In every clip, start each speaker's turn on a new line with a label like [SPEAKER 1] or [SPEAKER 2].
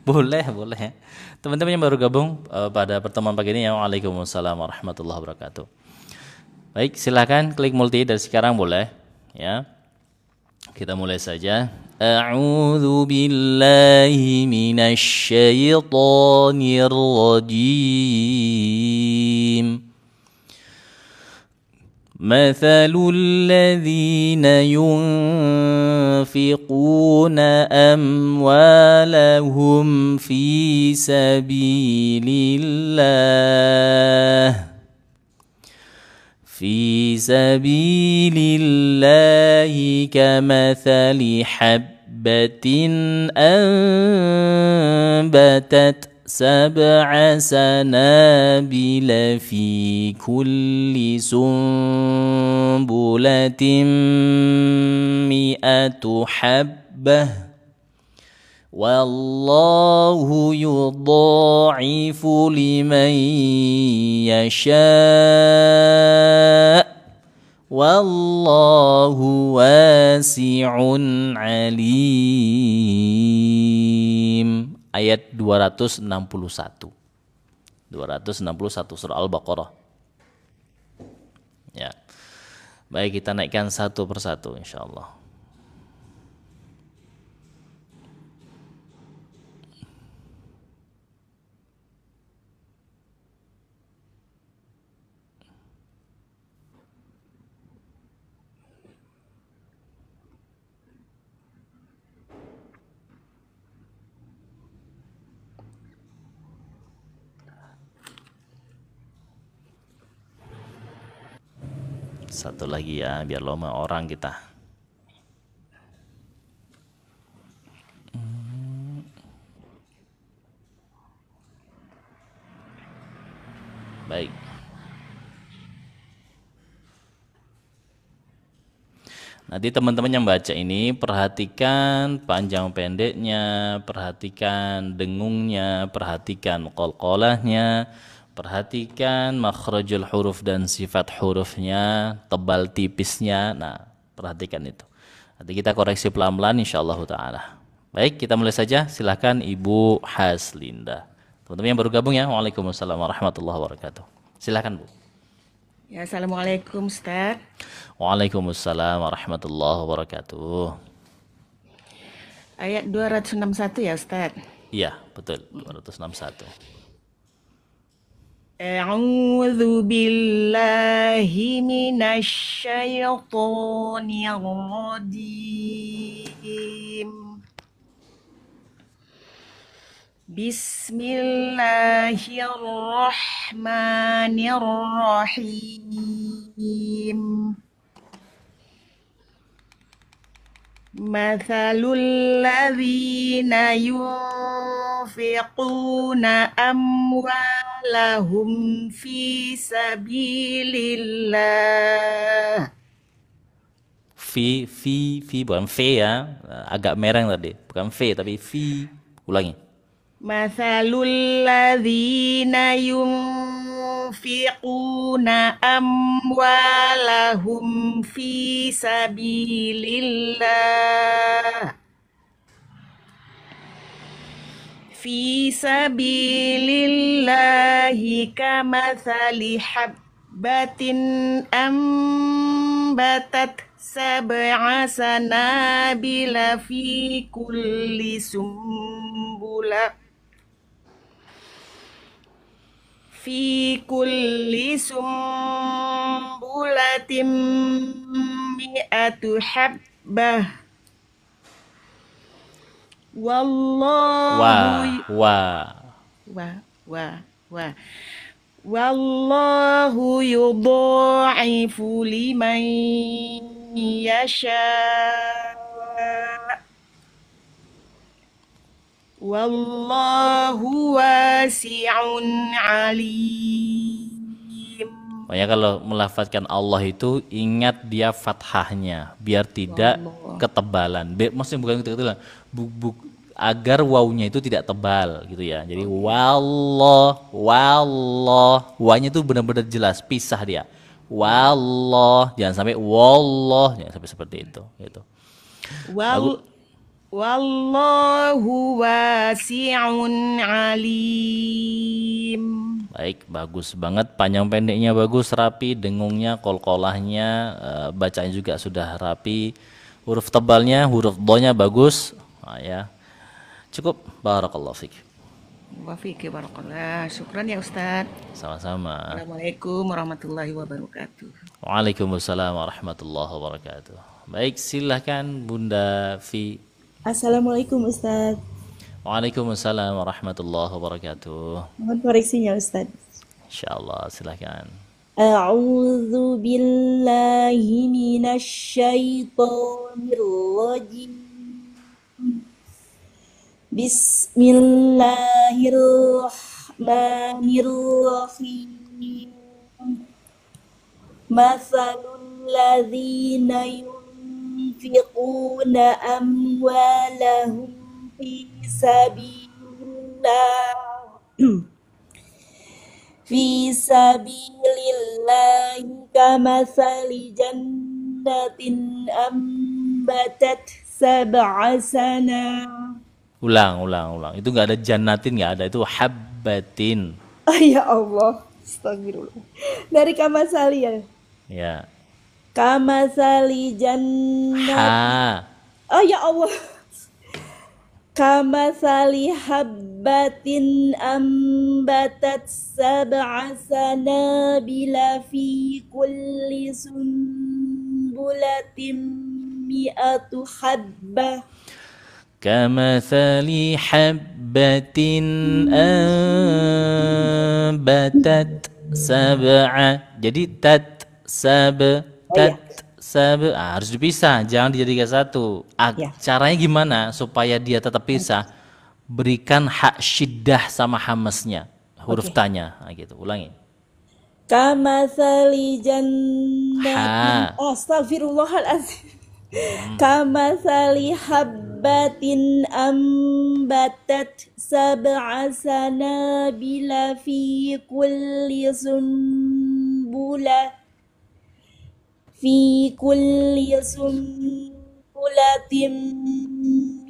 [SPEAKER 1] Boleh, boleh. Teman-teman yang baru gabung pada pertemuan pagi ini ya, waalaikumsalam warahmatullahi wabarakatuh. Baik, silakan klik multi dari sekarang boleh, ya. Kita mulai saja. A'udzu billahi minasy syaithanir rajim. مثل الذين ينفقون أموالهم في سبيل الله كمثل حبة أنبتت 7 سنابل في كل سنبلة 100 حبة والله يضاعف لمن يشاء والله واسع عليم. Ayat 261 surah Al-Baqarah. Ya. Baik, kita naikkan satu persatu insyaallah. Satu lagi ya, biar lama orang kita. Baik. Nanti teman-teman yang baca ini perhatikan panjang pendeknya, perhatikan dengungnya, perhatikan qalqalahnya, perhatikan makhrajul huruf dan sifat hurufnya, tebal tipisnya. Nah, perhatikan itu. Nanti kita koreksi pelan-pelan insyaallah taala. Baik, kita mulai saja. Silahkan Ibu Haslinda. Teman-teman yang baru gabung ya. Waalaikumsalam warahmatullahi wabarakatuh. Silahkan Bu.
[SPEAKER 2] Ya, Assalamualaikum Ustaz.
[SPEAKER 1] Waalaikumsalam warahmatullahi wabarakatuh.
[SPEAKER 2] Ayat 261 ya Ustaz.
[SPEAKER 1] Iya, betul. 261.
[SPEAKER 2] A'udzu billahi minasy syaithanir rajim. Bismillahirrahmanirrahim. Mathalul ladzina yunfiquna amwalahum fi sabilillah.
[SPEAKER 1] Fi bukan V ya. Agak mereng tadi. Bukan V tapi fi. Ulangi.
[SPEAKER 2] Mathalul ladzina yunfiquna amwalahum fi sabilillah kamathali habbatin ambatat 7 sanabila fi kulli sumbulatin mi'atu habbah wallahu yudha'ifu liman yasha wallahu wasi'un alim.
[SPEAKER 1] Makanya kalau melafadzkan Allah itu ingat dia fathahnya biar tidak ketebalan. Maksudnya bukan ketebalan, agar wawunya itu tidak tebal gitu ya. Jadi wallah, wanya itu benar-benar jelas, pisah dia. Wallah, jangan sampai wallah, jangan sampai seperti itu gitu.
[SPEAKER 2] Wallahu wasi'un alim.
[SPEAKER 1] Baik, bagus banget. Panjang pendeknya bagus, rapi. Dengungnya, kolkolahnya, bacanya juga sudah rapi. Huruf tebalnya, huruf do-nya bagus. Nah, ya. Cukup. Barakallahu fiik.
[SPEAKER 2] Wa fiqi barakallah. Syukran ya Ustaz.
[SPEAKER 1] Sama-sama.
[SPEAKER 2] Assalamualaikum warahmatullahi wabarakatuh.
[SPEAKER 1] Waalaikumsalam warahmatullahi wabarakatuh. Baik, silahkan Bunda Fi.
[SPEAKER 3] Assalamualaikum Ustaz.
[SPEAKER 1] Waalaikumsalam warahmatullahi wabarakatuh.
[SPEAKER 3] Mohon koreksinya Ustaz.
[SPEAKER 1] Insyaallah, silahkan.
[SPEAKER 3] A'udzu billahi minasyaitonir rajim. Bismillahirrahmanirrahim. Matsalul ladzina yunfiquna amwalahum fi sabilillah fi sabilillahi kamathali jannatin ambatat sab'a sana.
[SPEAKER 1] Ulang. Itu nggak ada jannatin, nggak ada. Itu habbatin.
[SPEAKER 3] Oh ya Allah, astagfirullah. Dari kamasali ya.
[SPEAKER 1] Ya.
[SPEAKER 3] Kamasali jannat.
[SPEAKER 1] Ha.
[SPEAKER 3] Oh ya Allah. Kamasali habbatin ambatat sab'a sanabila fi kulli sunbulatin mi'atu habbah.
[SPEAKER 1] كمثل حبة أنبتت سبع. Jadi harus dipisah, jangan dijadikan satu.
[SPEAKER 3] Ya.
[SPEAKER 1] Caranya gimana supaya dia tetap pisah? Berikan hak syiddah sama hamesnya, huruf tanya. Nah, gitu. Ulangi.
[SPEAKER 3] Kamathali jannatin. Astagfirullahaladzim. Kamathali habbatin ambatat sab'a sanabila fi kulli sumbulatin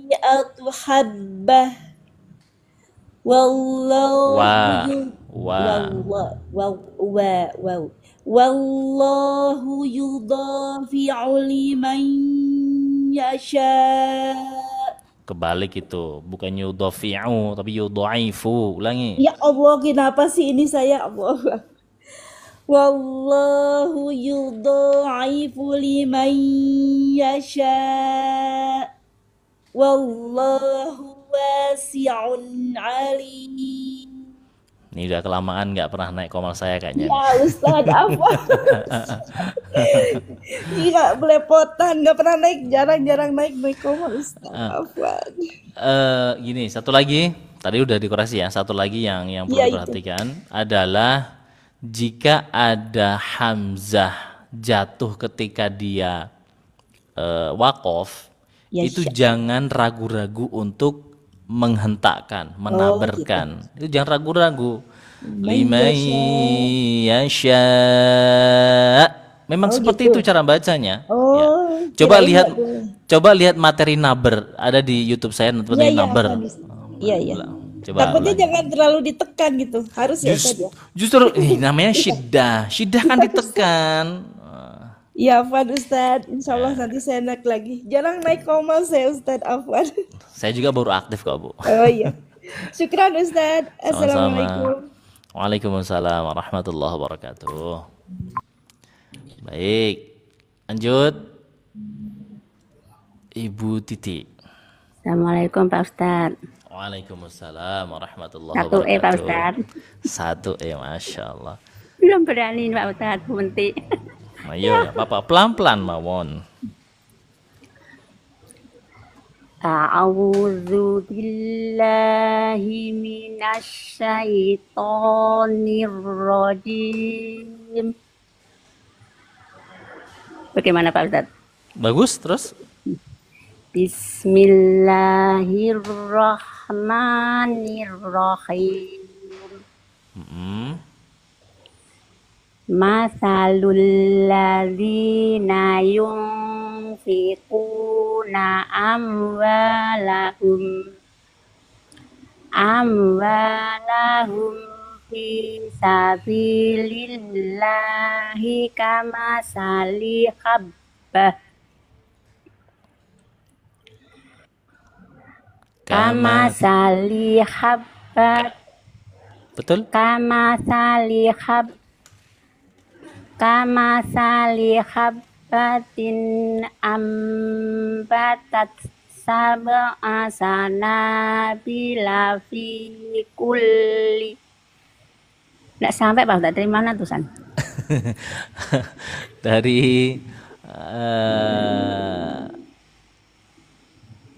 [SPEAKER 3] mi'atu habbah. Wallahu yudhafi'u liman yasha.
[SPEAKER 1] Kebalik itu, bukan yudhafi'u tapi yudha'ifu. Ulangi.
[SPEAKER 3] Ya Allah, kenapa sih ini saya Allah? Wallahu yudha'ifu liman yasha. Wallahu wasi'un alim.
[SPEAKER 1] Ini udah kelamaan nggak pernah naik komal saya kayaknya.
[SPEAKER 3] Ya Ustaz, apa? Iya, belepotan, nggak pernah naik, jarang-jarang naik komal Ustaz. Apa?
[SPEAKER 1] Gini, satu lagi, tadi udah dikoreksi ya. Satu lagi yang perlu
[SPEAKER 3] Iya, itu.
[SPEAKER 1] diperhatikan adalah jika ada hamzah jatuh ketika dia wakof,
[SPEAKER 3] Ya,
[SPEAKER 1] itu jangan ragu-ragu untuk menghentakkan, menaberkan. Itu jangan ragu-ragu. Liman yasha. Memang seperti itu cara bacanya. Ya. Coba lihat materi naber ada di YouTube saya, materi naber.
[SPEAKER 3] Iya.
[SPEAKER 1] Coba
[SPEAKER 3] Takutnya jangan terlalu ditekan gitu. Harus ya Ustaz ya.
[SPEAKER 1] Justru namanya syiddah. Syiddah kan ditekan.
[SPEAKER 3] Iya, Afwan Ustaz. Insya Allah nanti saya naik lagi. Jarang naik komal saya Ustaz, Afwan.
[SPEAKER 1] Saya juga baru aktif kok, Bu.
[SPEAKER 3] Oh iya. Syukran Ustaz. Assalamualaikum.
[SPEAKER 1] Waalaikumsalam warahmatullahi wabarakatuh. Baik. Lanjut. Ibu Titi.
[SPEAKER 4] Assalamualaikum Pak Ustadz.
[SPEAKER 1] Waalaikumsalam warahmatullahi
[SPEAKER 4] Satu
[SPEAKER 1] wabarakatuh.
[SPEAKER 4] Pak Ustadz.
[SPEAKER 1] Satu Masya Allah.
[SPEAKER 4] Belum berani Pak Ustadz, berhenti.
[SPEAKER 1] Ayo ya Bapak, pelan-pelan mawon.
[SPEAKER 4] A'udzu billahi minasyaitonir rajim. Bagaimana Pak Ustadz?
[SPEAKER 1] Bagus, terus?
[SPEAKER 4] Bismillahirrahmanirrahim. Masalul ladzina yunfiquna yunfiquna amwalahum fi sabilillahi kamasali habbah
[SPEAKER 1] Kama,
[SPEAKER 4] kamasali habbat
[SPEAKER 1] betul?
[SPEAKER 4] kamasali habbatin ambatat sab'a sanabila fi kulli. Nggak sampai Pak Ustadz, dari mana tuh San?
[SPEAKER 1] Dari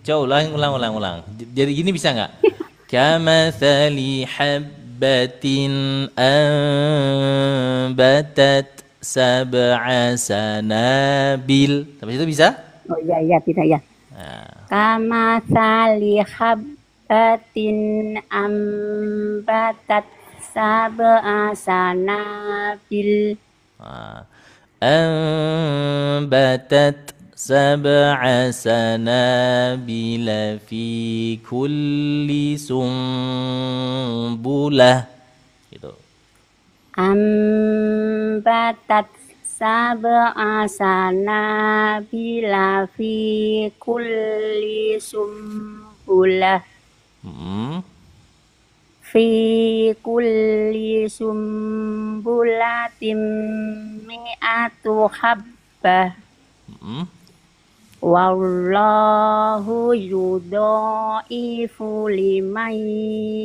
[SPEAKER 1] coba ulang. Jadi gini bisa nggak? Kamathali habbatin ambatat sab'a sanabil. Sampai situ bisa?
[SPEAKER 4] Oh iya tidak ya.
[SPEAKER 1] Nah,
[SPEAKER 4] Kamasali habbatin ambatat sab'a sanabil.
[SPEAKER 1] أنبتت سبع سنابل في كل سنبلة gitu.
[SPEAKER 4] Ambatat sab'a sanabila fi kulli sumbulah fi kulli sumbulatin mi'atu habbah wallahu yudha'ifu liman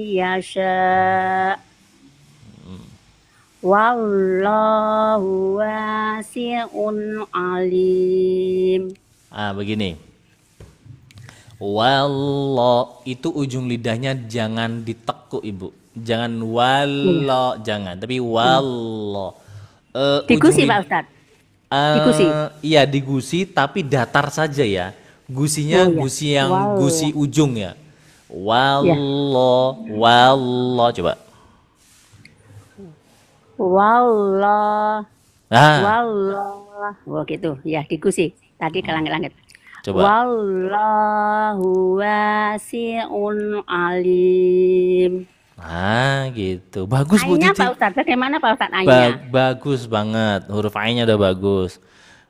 [SPEAKER 4] yasha wallahu wasi'un alim.
[SPEAKER 1] Begini. Wallah itu ujung lidahnya jangan ditekuk Ibu. Jangan wallah, jangan. Tapi wallah.
[SPEAKER 4] Digusi Pak Ustadz. Digusi.
[SPEAKER 1] Iya digusi tapi datar saja ya. Gusinya gusi yang gusi ujung ya. Wallah, wallah coba.
[SPEAKER 4] Wallah. Wallah. Oh gitu. Ya digusi. Tadi ke langit-langit.
[SPEAKER 1] Coba.
[SPEAKER 4] Wallahu wasi'un alim.
[SPEAKER 1] Gitu. Bagus Bu
[SPEAKER 4] Ainnya
[SPEAKER 1] Titi.
[SPEAKER 4] Pak Ustadz, bagaimana Pak Ustadz ainnya?
[SPEAKER 1] Bagus banget. Huruf ainnya udah bagus.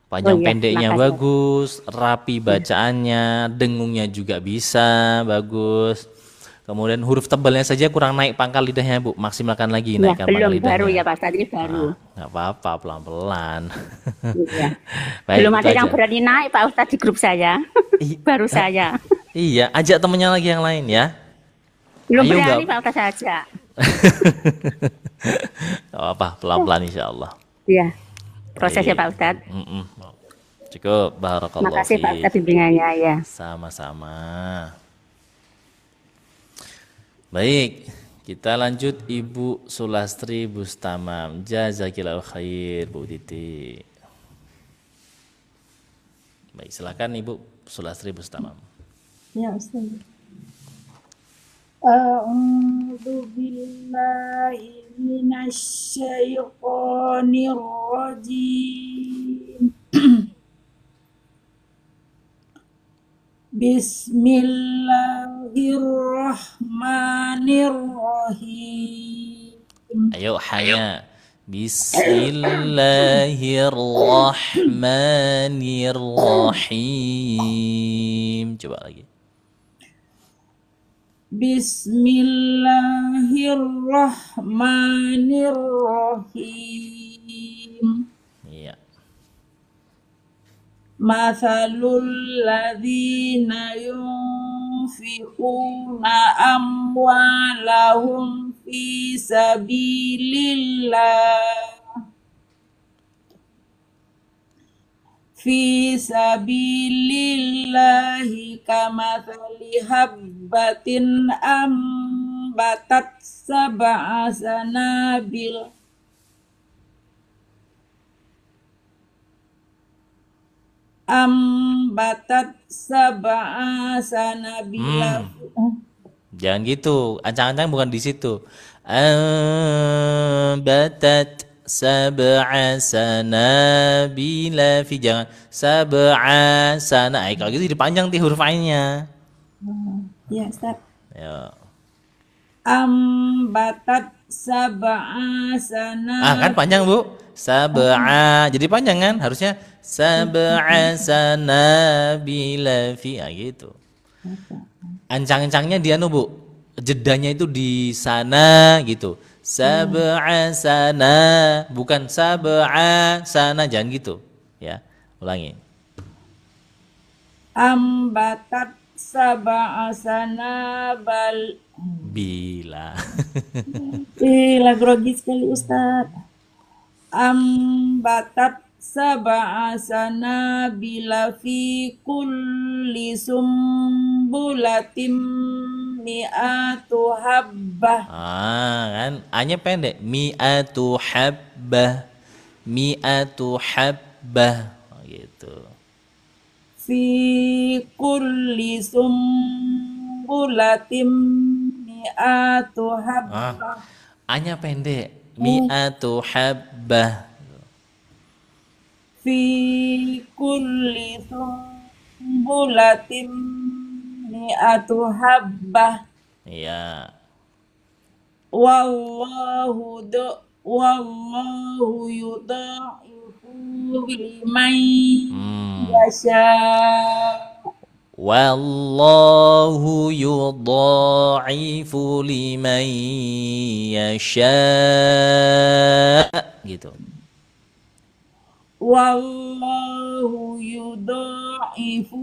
[SPEAKER 1] Panjang pendeknya bagus, rapi bacaannya, dengungnya juga bisa, bagus. Kemudian huruf tebalnya saja kurang naik pangkal lidahnya Bu, maksimalkan lagi naikkan pangkal lidahnya.
[SPEAKER 4] Baru ya Pak Ustadz, ini baru.
[SPEAKER 1] Nggak apa-apa, pelan-pelan.
[SPEAKER 4] Iya.
[SPEAKER 1] Baik,
[SPEAKER 4] belum ada yang berani naik Pak Ustadz di grup saya. Baru saya.
[SPEAKER 1] Iya, ajak temennya lagi yang lain ya.
[SPEAKER 4] Belum berani Pak Ustadz saja.
[SPEAKER 1] Nggak apa, pelan-pelan insya Allah.
[SPEAKER 4] Iya, prosesnya Pak Ustadz.
[SPEAKER 1] Cukup, barakallahu.
[SPEAKER 4] Makasih Pak Ustadz bimbingannya ya.
[SPEAKER 1] Sama-sama. Baik, kita lanjut Ibu Sulastri Bustamam. Jazakillahu khair Bu Titi. Baik, silakan Ibu Sulastri Bustamam.
[SPEAKER 3] Ya Ustaz. A'udzu billahi minasy syaithanir rajim. Bismillahirrahmanirrahim.
[SPEAKER 1] Ayo hanya. Bismillahirrahmanirrahim. Coba lagi.
[SPEAKER 3] Bismillahirrahmanirrahim.
[SPEAKER 1] Iya.
[SPEAKER 3] Mathalul ladzina yunfiquna amwalahum fi sabilillahi kamathali habbatin ambatat sab'a sanabil sanabila.
[SPEAKER 1] Jangan gitu, ancang-ancang bukan di situ. Ambatat sab'a sanabila fi, jangan sab'a sana. Kalau gitu jadi panjang huruf ainnya.
[SPEAKER 3] Ya, Ustaz.
[SPEAKER 1] Ya.
[SPEAKER 3] Ambatat sab'a
[SPEAKER 1] Kan panjang, Bu. Sab'a. Jadi panjang kan? Harusnya sab'a sanabila fi, gitu. Ancang-ancangnya dia Bu. Jedanya itu di sana gitu. Sab'a sana, bukan sab'a sana, jangan gitu. Ya, ulangi.
[SPEAKER 3] Ambatat sab'a sanabal.
[SPEAKER 1] Bila.
[SPEAKER 3] Lagu grogi sekali Ustaz. Ambatat sab'a sanabila fi kulli sumbulatim mi'atu habbah.
[SPEAKER 1] Kan A-nya pendek. Mi'atu habbah. Mi'atu habbah. Gitu.
[SPEAKER 3] Fi kulli sumbulatim mi'atu habbah.
[SPEAKER 1] A-nya pendek. Mi'atu habbah.
[SPEAKER 3] Fi kulli sumbulatim mi'atu habbah.
[SPEAKER 1] Iya.
[SPEAKER 3] Wallahu yudha'ifu liman yasha.
[SPEAKER 1] Wallahu yudha'ifu liman yasha. Gitu.
[SPEAKER 3] Wallahu yudha'ifu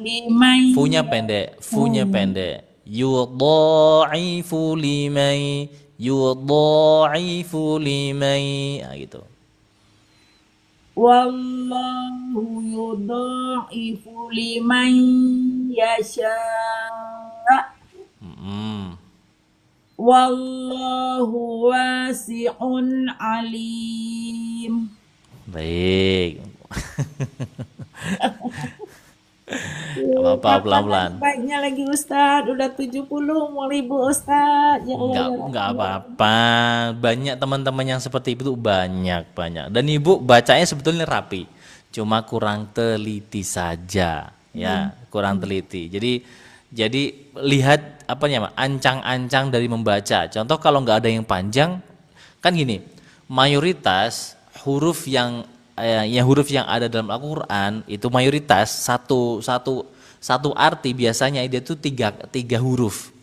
[SPEAKER 3] liman.
[SPEAKER 1] Fu-nya pendek. Fu-nya pendek. Yudha'ifu liman. Yudha'ifu liman. Gitu.
[SPEAKER 3] Wallahu yudha'ifu liman yasha. Wallahu wasi'un alim.
[SPEAKER 1] Baik. Gak apa-apa, pelan-pelan.
[SPEAKER 3] Baiknya lagi Ustaz, udah 70 mau ribu Ustaz. Ya Allah,
[SPEAKER 1] Enggak apa-apa. Banyak teman-teman yang seperti itu, banyak. Dan Ibu bacanya sebetulnya rapi. Cuma kurang teliti saja, ya, kurang teliti. Jadi lihat ancang-ancang dari membaca. Contoh kalau nggak ada yang panjang, kan gini, mayoritas huruf yang ada dalam Al-Quran itu mayoritas satu arti biasanya dia itu tiga huruf.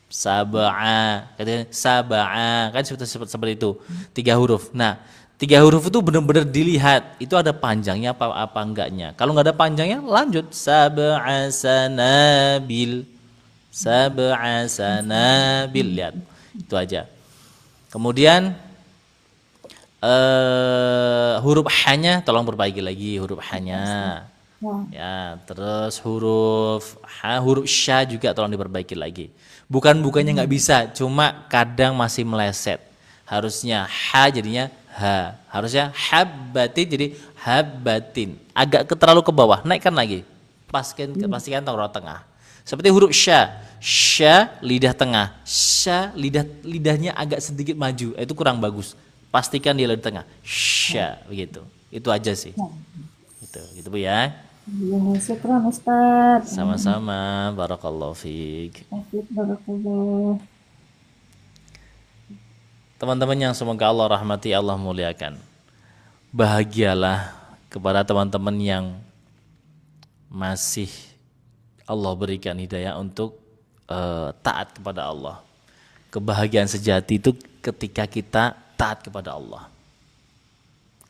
[SPEAKER 1] Sab'a, katanya sab'a, kan seperti itu, 3 huruf. Nah, 3 huruf itu benar-benar dilihat itu ada panjangnya apa enggaknya. Kalau nggak ada panjangnya lanjut sab'a sanabil, sab'a sanabil, lihat itu aja. Kemudian huruf H-nya tolong perbaiki lagi huruf H-nya. Ya, terus huruf Sya juga tolong diperbaiki lagi. Bukannya nggak bisa, cuma kadang masih meleset. Harusnya H jadinya H. Harusnya habbatin jadi habbatin. Agak terlalu ke bawah, naikkan lagi. Pastikan taruh tengah. Seperti huruf Sya lidah tengah. Sya lidahnya agak sedikit maju. Itu kurang bagus. Pastikan dia di tengah. Sya, begitu. Itu aja sih. Gitu Bu ya.
[SPEAKER 3] Ya, syukran Ustaz.
[SPEAKER 1] Sama-sama. Barakallahu fiik.
[SPEAKER 3] Barakallah.
[SPEAKER 1] Teman-teman yang semoga Allah rahmati, Allah muliakan. Bahagialah kepada teman-teman yang masih Allah berikan hidayah untuk taat kepada Allah. Kebahagiaan sejati itu ketika kita taat kepada Allah.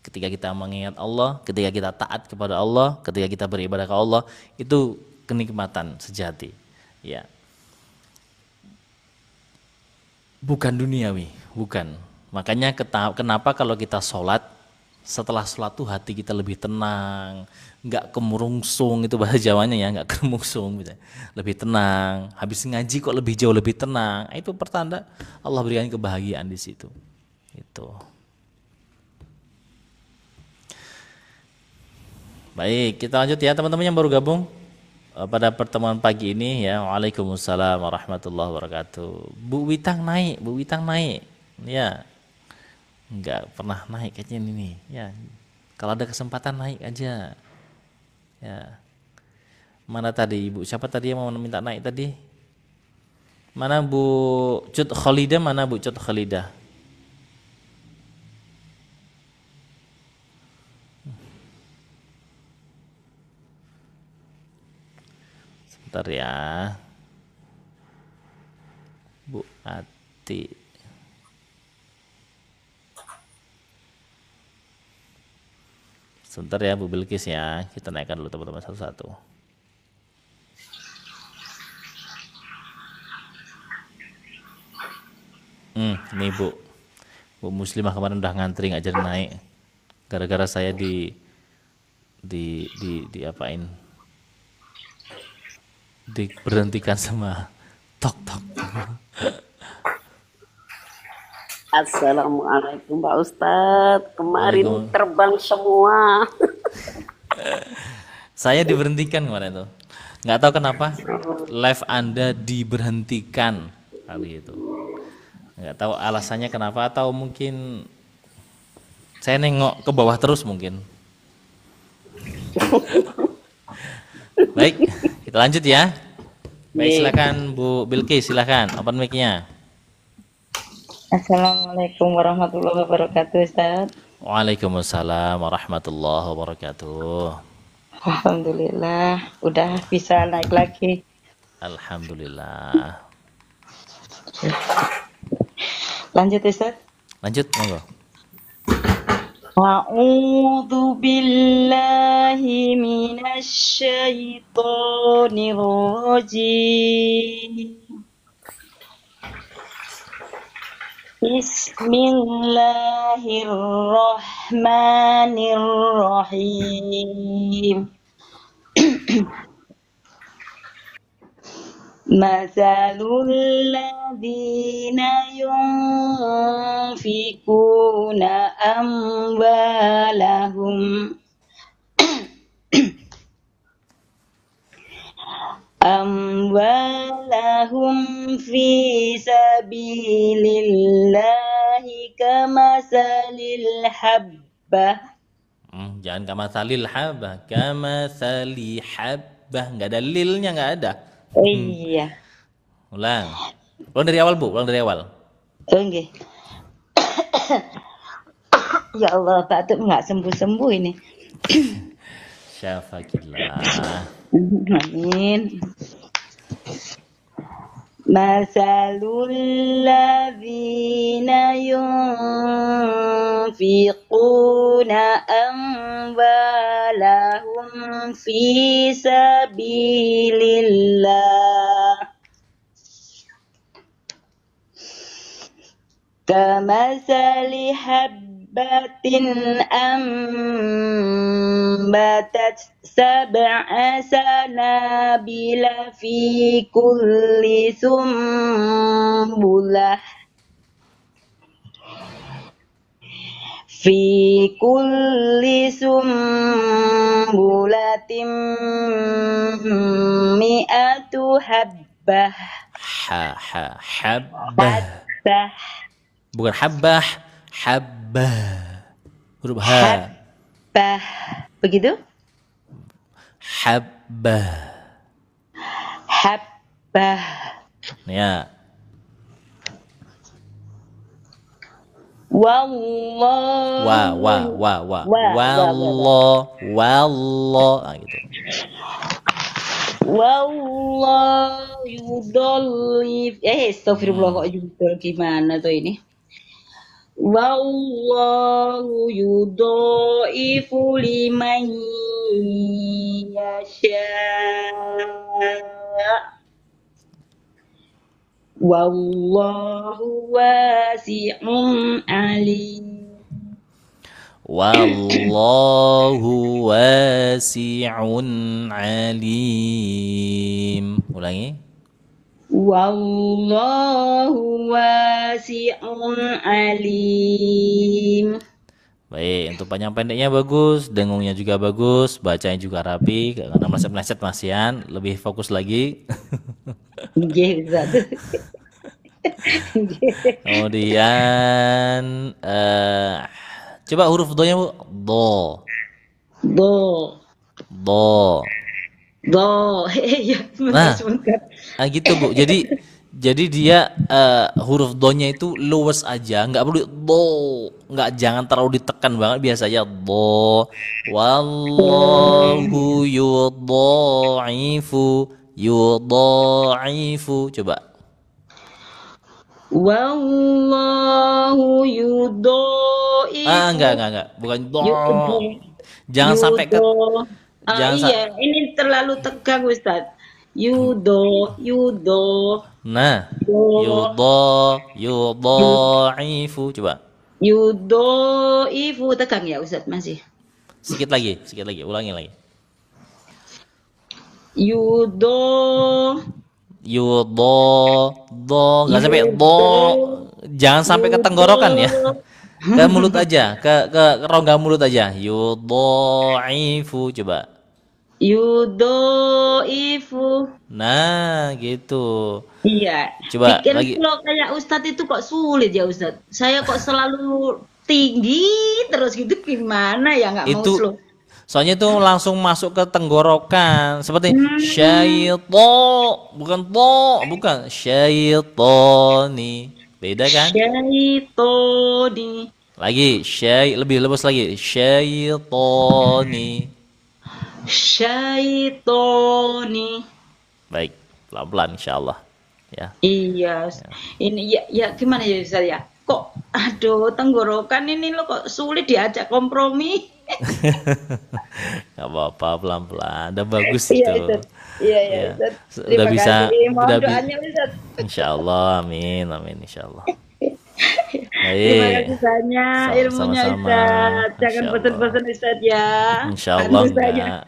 [SPEAKER 1] Ketika kita mengingat Allah, ketika kita taat kepada Allah, ketika kita beribadah kepada Allah, itu kenikmatan sejati. Ya. Bukan duniawi, bukan. Makanya kenapa kalau kita sholat, setelah sholat tuh hati kita lebih tenang, nggak kemurungsung, itu bahasa Jawanya ya, nggak kemurungsung gitu. Lebih tenang. Habis ngaji kok lebih jauh lebih tenang. Itu pertanda Allah berikan kebahagiaan di situ. Itu. Baik, kita lanjut ya teman-teman yang baru gabung pada pertemuan pagi ini ya. Waalaikumsalam warahmatullahi wabarakatuh. Bu Witang naik ya. nggak pernah naik kayaknya ini nih. Ya, kalau ada kesempatan naik aja. Ya. Mana tadi Ibu? Siapa tadi yang mau minta naik tadi? Mana Bu Cut Khalidah? Mana Bu Cut Khalidah? Sebentar ya. Bu Ati. Sebentar ya Bu Bilkis ya. Kita naikkan dulu teman-teman satu-satu. Ini Bu Muslimah kemarin udah ngantri nggak jadi naik. Gara-gara saya diapain? Diberhentikan sama tok-tok.
[SPEAKER 5] Assalamualaikum Pak Ustadz. Kemarin
[SPEAKER 1] Waalaikumsalam.
[SPEAKER 5] terbang semua.
[SPEAKER 1] Saya diberhentikan kemarin tuh. Nggak tahu kenapa live Anda diberhentikan kali itu. Nggak tahu alasannya kenapa, atau mungkin saya nengok ke bawah terus mungkin. Baik, kita lanjut ya. Baik, silakan Bu Bilkis, silakan open mic-nya.
[SPEAKER 6] Assalamualaikum warahmatullahi wabarakatuh, Ustaz.
[SPEAKER 1] Waalaikumsalam warahmatullahi wabarakatuh.
[SPEAKER 6] Alhamdulillah, udah bisa naik lagi.
[SPEAKER 1] Alhamdulillah.
[SPEAKER 6] Lanjut, Ustaz.
[SPEAKER 1] Lanjut, monggo.
[SPEAKER 6] A'udzu billahi minasy syaithanir rajim. Bismillahirrahmanirrahim. Masalul ladzina yunfikuna amwalahum fi sabilillahi kamasalil habbah.
[SPEAKER 1] Jangan kamasalil habbah, kamasali habbah, nggak ada lilnya, nggak ada.
[SPEAKER 6] Iya.
[SPEAKER 1] Ulang dari awal Bu, ulang dari awal.
[SPEAKER 6] Oke. Ya Allah, batuk nggak sembuh-sembuh ini.
[SPEAKER 1] Syafakillah.
[SPEAKER 6] Amin. Masalul ladzina yunfiquna amwalahum fi sabilillah kamasali habbatin ambatat sab'a sanabila fi kulli sumbulah mi'atu habbah.
[SPEAKER 1] Habbah. Bukan habbah, habbah. Huruf ha.
[SPEAKER 6] Habbah. Begitu?
[SPEAKER 1] Habbah.
[SPEAKER 6] Habbah.
[SPEAKER 1] Ya.
[SPEAKER 6] Wallah.
[SPEAKER 1] Wallah. Gitu.
[SPEAKER 6] Wallahu yudallif. Astagfirullah, kok yudol gimana tuh ini? Wallahu yudaifu liman yasha. Wallahu wasi'un alim.
[SPEAKER 1] Wallahu wasi'un alim. Ulangi.
[SPEAKER 6] Wallahu wasi'un alim.
[SPEAKER 1] Baik, untuk panjang pendeknya bagus, dengungnya juga bagus, bacanya juga rapi, karena meleset-meleset Masian, lebih fokus lagi.
[SPEAKER 6] Nggih, Ustaz.
[SPEAKER 1] Kemudian coba huruf do-nya Bu. Do.
[SPEAKER 6] Do.
[SPEAKER 1] Do.
[SPEAKER 6] Do. Ya,
[SPEAKER 1] Nah,
[SPEAKER 6] sebentar.
[SPEAKER 1] gitu Bu. Jadi dia huruf do-nya itu luwes aja, nggak perlu do, nggak, jangan terlalu ditekan banget, biasa aja do. Wallahu yudha'ifu, yudha'ifu. Coba.
[SPEAKER 6] Wallahu yudha'ifu.
[SPEAKER 1] Enggak, bukan do.
[SPEAKER 6] Yudo.
[SPEAKER 1] Jangan sampai ke
[SPEAKER 6] Yudo.
[SPEAKER 1] jangan sa-
[SPEAKER 6] Iya, ini terlalu tegang Ustaz. Yudo, yudo,
[SPEAKER 1] Nah,
[SPEAKER 6] do,
[SPEAKER 1] yudha'ifu. Coba.
[SPEAKER 6] yudoifu tegang ya Ustaz masih.
[SPEAKER 1] Sedikit lagi, ulangi lagi.
[SPEAKER 6] Yudo,
[SPEAKER 1] Do, nggak sampai do, jangan sampai ke tenggorokan ya, ke mulut aja, ke rongga mulut aja. Yudhaifu, coba.
[SPEAKER 6] yudoifu.
[SPEAKER 1] Nah, gitu.
[SPEAKER 6] Iya.
[SPEAKER 1] Coba
[SPEAKER 6] Pikir
[SPEAKER 1] lagi.
[SPEAKER 6] kalau kayak Ustadz itu kok sulit ya Ustadz. Saya kok selalu tinggi terus gitu gimana ya nggak mau
[SPEAKER 1] Itu
[SPEAKER 6] slow.
[SPEAKER 1] soalnya itu langsung masuk ke tenggorokan, seperti bukan syaitoni, beda kan?
[SPEAKER 6] Syaitoni.
[SPEAKER 1] Lagi lebih lepas lagi, syaitoni.
[SPEAKER 6] Syaitoni.
[SPEAKER 1] Baik, pelan-pelan insyaallah ya.
[SPEAKER 6] Iya. Ini ya gimana ya Ustadz ya? Kok aduh tenggorokan ini lo kok sulit diajak kompromi.
[SPEAKER 1] Gak apa-apa, pelan-pelan, udah bagus
[SPEAKER 6] Iya
[SPEAKER 1] itu.
[SPEAKER 6] Ustadz. Iya
[SPEAKER 1] Ya.
[SPEAKER 6] Ustadz.
[SPEAKER 1] Udah
[SPEAKER 6] Terima
[SPEAKER 1] bisa,
[SPEAKER 6] kasih. Mohon
[SPEAKER 1] udah
[SPEAKER 6] doanya Ustadz.
[SPEAKER 1] insyaallah, amin insyaallah.
[SPEAKER 6] Terima
[SPEAKER 1] Baik,
[SPEAKER 6] kasih banyak ilmunya
[SPEAKER 1] sama-sama.
[SPEAKER 6] Ustadz. Jangan
[SPEAKER 1] Insyaallah.
[SPEAKER 6] bosan-bosan Ustadz ya.
[SPEAKER 1] Insyaallah
[SPEAKER 6] Bantu saya.
[SPEAKER 1] enggak.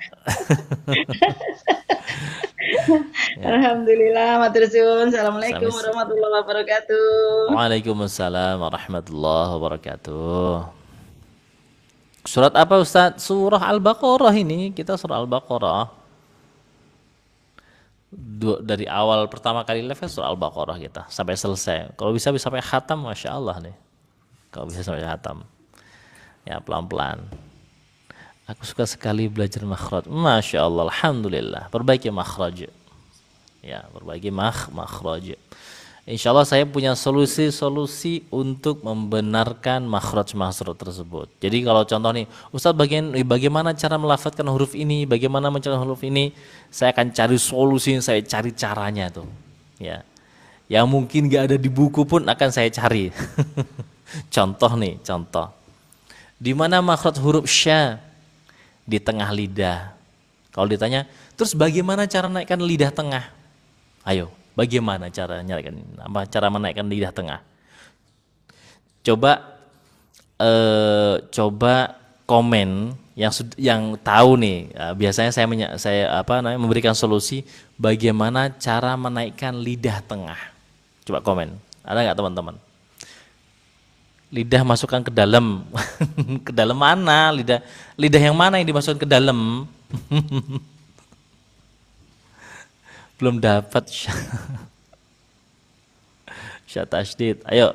[SPEAKER 6] Alhamdulillah, matur suwun. Assalamualaikum
[SPEAKER 1] Sama-
[SPEAKER 6] warahmatullahi wabarakatuh.
[SPEAKER 1] Waalaikumsalam warahmatullahi wabarakatuh. Surat apa Ustadz? Surah Al-Baqarah ini. Kita surah Al-Baqarah. Dari awal pertama kali live kan surah Al-Baqarah kita sampai selesai. Kalau bisa sampai khatam, Masya Allah nih. Kalau bisa sampai khatam. Ya, pelan-pelan. Aku suka sekali belajar makhraj. Masya Allah, Alhamdulillah. Perbaiki makhraj. Ya, perbaiki makhraj. Insya Allah saya punya solusi-solusi untuk membenarkan makhraj tersebut. Jadi kalau contoh nih, Ustadz bagaimana cara melafadzkan huruf ini, bagaimana mencari huruf ini, saya akan cari solusi, saya cari caranya tuh. Ya, yang mungkin gak ada di buku pun akan saya cari. Contoh, di mana makhraj huruf sya? Di tengah lidah. Kalau ditanya, terus bagaimana cara naikkan lidah tengah? Ayo. Bagaimana cara menaikkan lidah tengah? Coba komen yang tahu nih. Biasanya saya memberikan solusi bagaimana cara menaikkan lidah tengah. Coba komen. Ada nggak teman-teman? Lidah masukkan ke dalam. Ke dalam mana? Lidah yang mana yang dimasukkan ke dalam? Belum dapat sya tasydid. Ayo,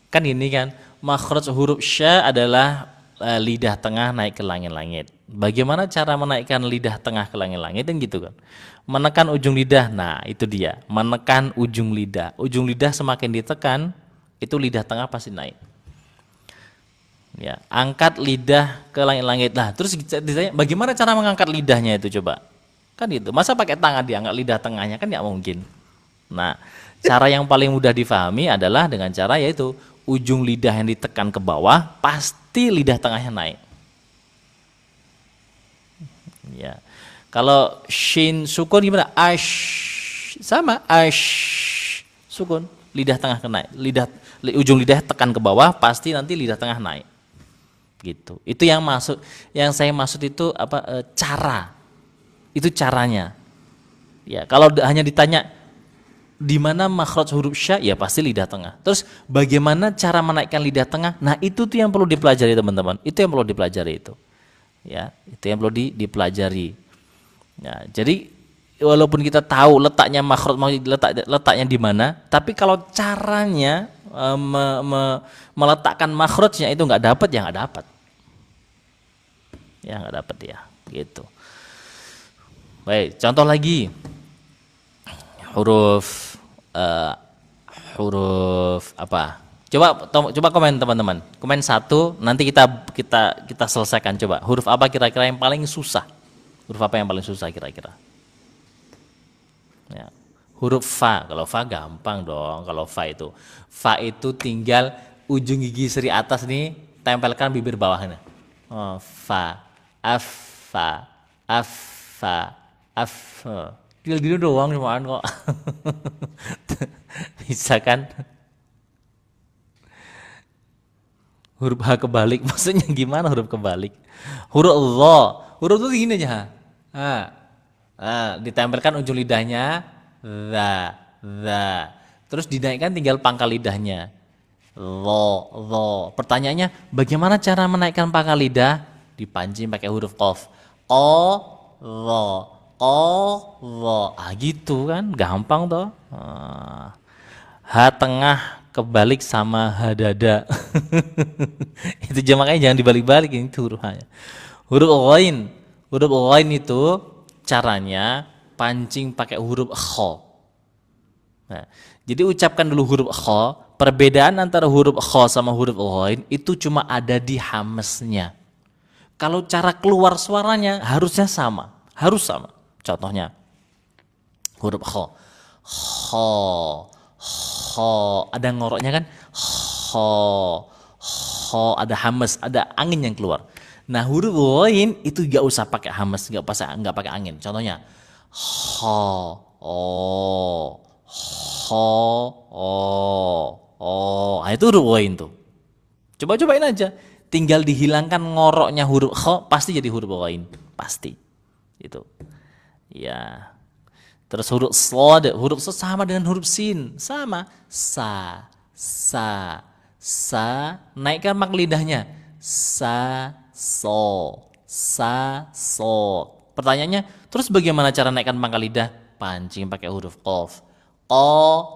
[SPEAKER 1] kan ini kan makhraj huruf sya adalah lidah tengah naik ke langit-langit. Bagaimana cara menaikkan lidah tengah ke langit-langit kan gitu kan? Menekan ujung lidah. Nah itu dia, menekan ujung lidah. Ujung lidah semakin ditekan, itu lidah tengah pasti naik. Ya, angkat lidah ke langit-langit. Nah terus ditanya bagaimana cara mengangkat lidahnya itu coba? Kan itu, masa pakai tangan diangkat lidah tengahnya, kan nggak mungkin. Nah, cara yang paling mudah difahami adalah dengan cara yaitu ujung lidah yang ditekan ke bawah, pasti lidah tengahnya naik. Ya, kalau shin sukun gimana? Ash, sama ash sukun, lidah tengah naik, ujung lidah tekan ke bawah, pasti nanti lidah tengah naik. Gitu. Itu yang saya maksud itu apa? Cara. Itu caranya. Ya, kalau hanya ditanya di mana makhraj huruf sya, ya pasti lidah tengah. Terus bagaimana cara menaikkan lidah tengah? Nah, itu tuh yang perlu dipelajari teman-teman. Itu yang perlu dipelajari itu. Ya, itu yang perlu dipelajari. Ya, jadi walaupun kita tahu letaknya makhraj letaknya di mana, tapi kalau caranya meletakkan makhrajnya itu nggak dapat, ya nggak dapat. Ya nggak dapat ya, gitu. Baik, contoh lagi. Huruf apa? Coba komen teman-teman. Komen satu, nanti kita selesaikan coba. Huruf apa kira-kira yang paling susah? Huruf apa yang paling susah kira-kira? Ya. Huruf fa. Kalau fa gampang dong. Kalau fa itu tinggal ujung gigi seri atas nih tempelkan bibir bawahnya. Oh, fa, affa, affa, aff. Tinggal gitu doang cuman kok. Bisa kan? Huruf H kebalik, maksudnya gimana huruf kebalik? Huruf dha. Huruf itu gini aja. Ditempelkan ujung lidahnya, za. Terus dinaikkan tinggal pangkal lidahnya. Dha. Pertanyaannya, bagaimana cara menaikkan pangkal lidah? Dipancing pakai huruf qaf. Dha. Gitu kan, gampang toh. H tengah kebalik sama H dada. Itu makanya jangan dibalik-balik, ini huruf H-nya. Huruf ghain itu caranya pancing pakai huruf kha. Nah, jadi ucapkan dulu huruf kha. Perbedaan antara huruf kha sama huruf ghain itu cuma ada di hamesnya. Kalau cara keluar suaranya harusnya sama, harus sama. Contohnya huruf kha. Ada ngoroknya kan? Ada hamas, ada angin yang keluar. Nah, huruf ghain itu gak usah pakai hamas, gak pakai angin. Contohnya Nah, itu huruf ghain tuh. Cobain aja. Tinggal dihilangkan ngoroknya huruf kha, pasti jadi huruf ghain, pasti. Itu. Ya. Terus huruf shad sama dengan huruf sin, sama. Sa. Naikkan mak lidahnya. Sa, so. Pertanyaannya, terus bagaimana cara naikkan pangkal lidah? Pancing pakai huruf qaf.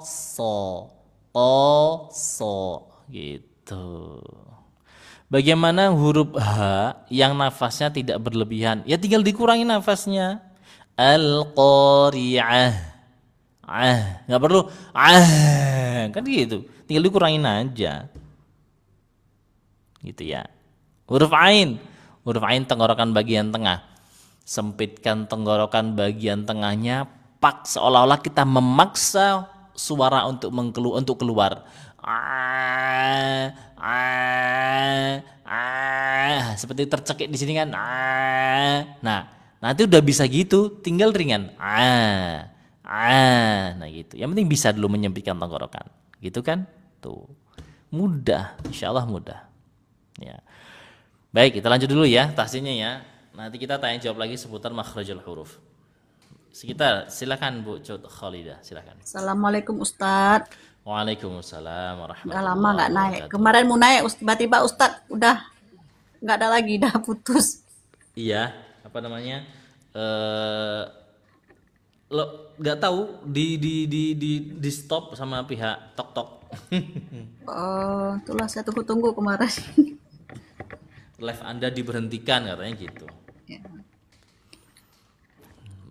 [SPEAKER 1] So. Gitu. Bagaimana huruf H yang nafasnya tidak berlebihan? Ya tinggal dikurangi nafasnya. Al-qari'ah. Nggak perlu kan gitu. Tinggal dikurangin aja. Gitu ya. Huruf ain tenggorokan bagian tengah. Sempitkan tenggorokan bagian tengahnya, seolah-olah kita memaksa suara untuk keluar. Seperti tercekik di sini kan. Nah, nanti udah bisa gitu, tinggal ringan. Nah gitu. Yang penting bisa dulu menyempitkan tenggorokan. Gitu kan? Tuh. Mudah, insyaallah mudah. Ya. Baik, kita lanjut dulu ya tahsinnya ya. Nanti kita tanya jawab lagi seputar makhrajul huruf. Silakan Bu Cut Khalidah, silakan.
[SPEAKER 3] Assalamualaikum Ustadz.
[SPEAKER 1] Waalaikumsalam warahmatullahi wabarakatuh.
[SPEAKER 3] Udah lama nggak naik. Kemarin mau naik, tiba-tiba Ustadz udah nggak ada lagi, udah putus.
[SPEAKER 1] Iya, apa namanya? Lo nggak tahu di stop sama pihak Tok.
[SPEAKER 3] Oh, itulah saya tunggu kemarin.
[SPEAKER 1] Live Anda diberhentikan katanya gitu.
[SPEAKER 3] Ya.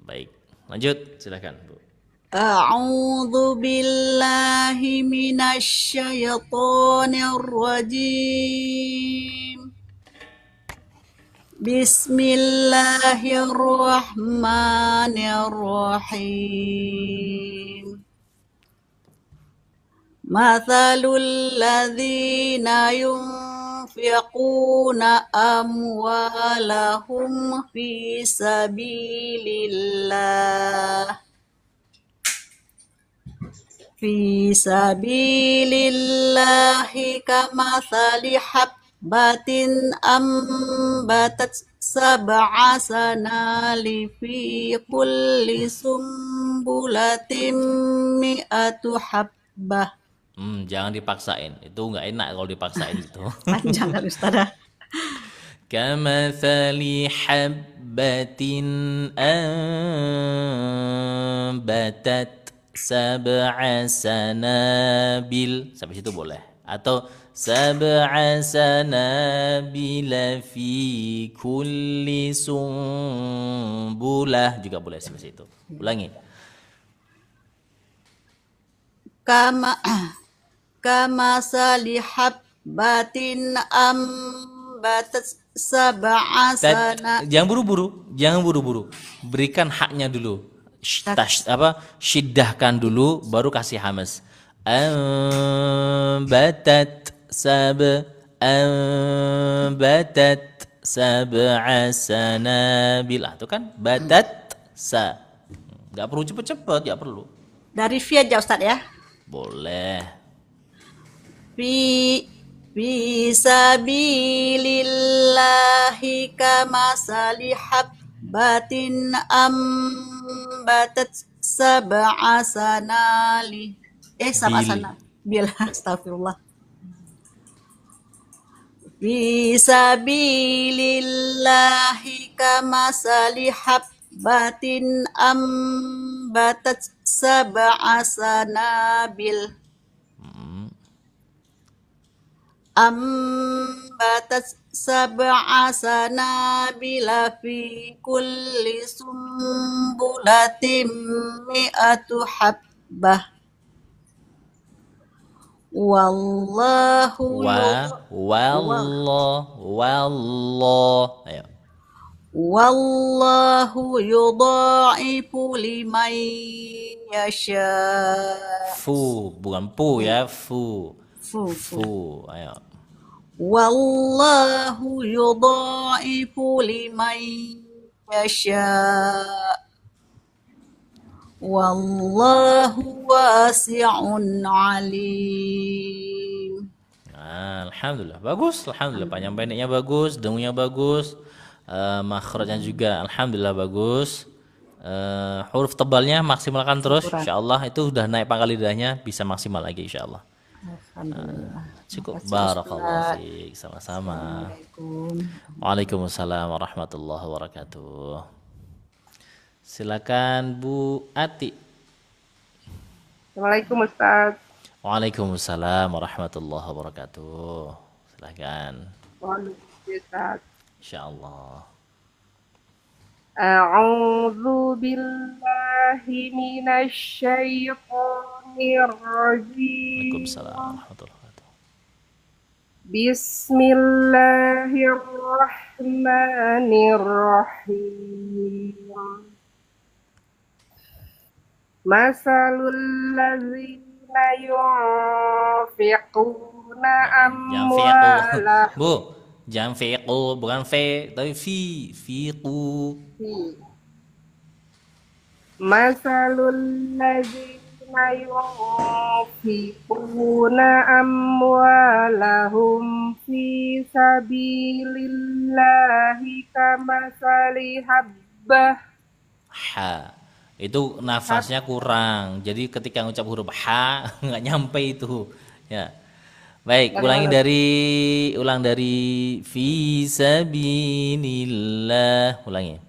[SPEAKER 1] Baik, lanjut silakan Bu.
[SPEAKER 3] A'udzu billahi minasy syaithanir rajim. Bismillahirrahmanirrahim. Mathalul ladzina yunfiquna amwalahum fi sabilillah kamathali habbatin ambatat sab'a sanali fi kulli sumbulatin mi'atu habbah.
[SPEAKER 1] Jangan dipaksain, itu nggak enak kalau dipaksain itu.
[SPEAKER 3] Panjang kan Ustazah.
[SPEAKER 1] Kamathali habbatin anbatat sab'a sanabil. Sampai situ boleh. Atau sab'a sanabila fi kulli sumbulah juga boleh sampai situ. Ulangi.
[SPEAKER 7] Kama salihabbatin ambatat sab'a sana.
[SPEAKER 1] Jangan buru-buru. Berikan haknya dulu. Syiddahkan dulu baru kasih hamas. Ambatat sab'a sanabil. Itu kan batat sa. Enggak perlu cepet-cepet, enggak perlu.
[SPEAKER 7] Dari fi aja Ustaz ya.
[SPEAKER 1] Boleh.
[SPEAKER 7] Fi sabilillahi kama salihabbatin ambatat sab'a sanali. Sab'a sanabil. Astagfirullah. Fi sabilillahi kama salihabbatin ambatat sab'a sanabil. Ambatat sab'a sanabila fi kulli sumbulatin mi'atu habbah. Wallahu
[SPEAKER 1] Ayo.
[SPEAKER 7] Wallahu yudha'ifu liman yasha.
[SPEAKER 1] Fu, bukan pu ya, fu. Ayo.
[SPEAKER 7] Wallahu yudha'ifu liman yasha. Wallahu wasi'un alim.
[SPEAKER 1] Alhamdulillah, bagus. Alhamdulillah, panjang pendeknya bagus, dengunya bagus, makhrajnya juga alhamdulillah bagus. Huruf tebalnya maksimalkan terus, insyaallah itu udah naik pangkal lidahnya, bisa maksimal lagi insyaallah. Cukup. Barakallahu fiik. Sama-sama. Waalaikumsalam warahmatullahi wabarakatuh. Silakan Bu Ati.
[SPEAKER 8] Assalamualaikum Ustaz.
[SPEAKER 1] Waalaikumsalam warahmatullahi wabarakatuh. Silakan.
[SPEAKER 8] Waalaikumsalam Ustaz.
[SPEAKER 1] Insyaallah.
[SPEAKER 8] A'udzu billahi minasy syaithanir rajim.
[SPEAKER 1] Waalaikumsalam warahmatullahi wabarakatuh.
[SPEAKER 8] Bismillahirrahmanirrahim. Masalul ladzina yunfiquna amwalahum.
[SPEAKER 1] Bu, jangan fiqu, bukan fe, tapi fiqu.
[SPEAKER 8] Masalul ladzina yunfiquna amwalahum fi sabilillahi kamasali habbah.
[SPEAKER 1] Ha. Itu nafasnya kurang. Jadi ketika ngucap huruf ha nggak nyampe itu. Ya. Baik, ulang dari fi sabilillah. Ulangi.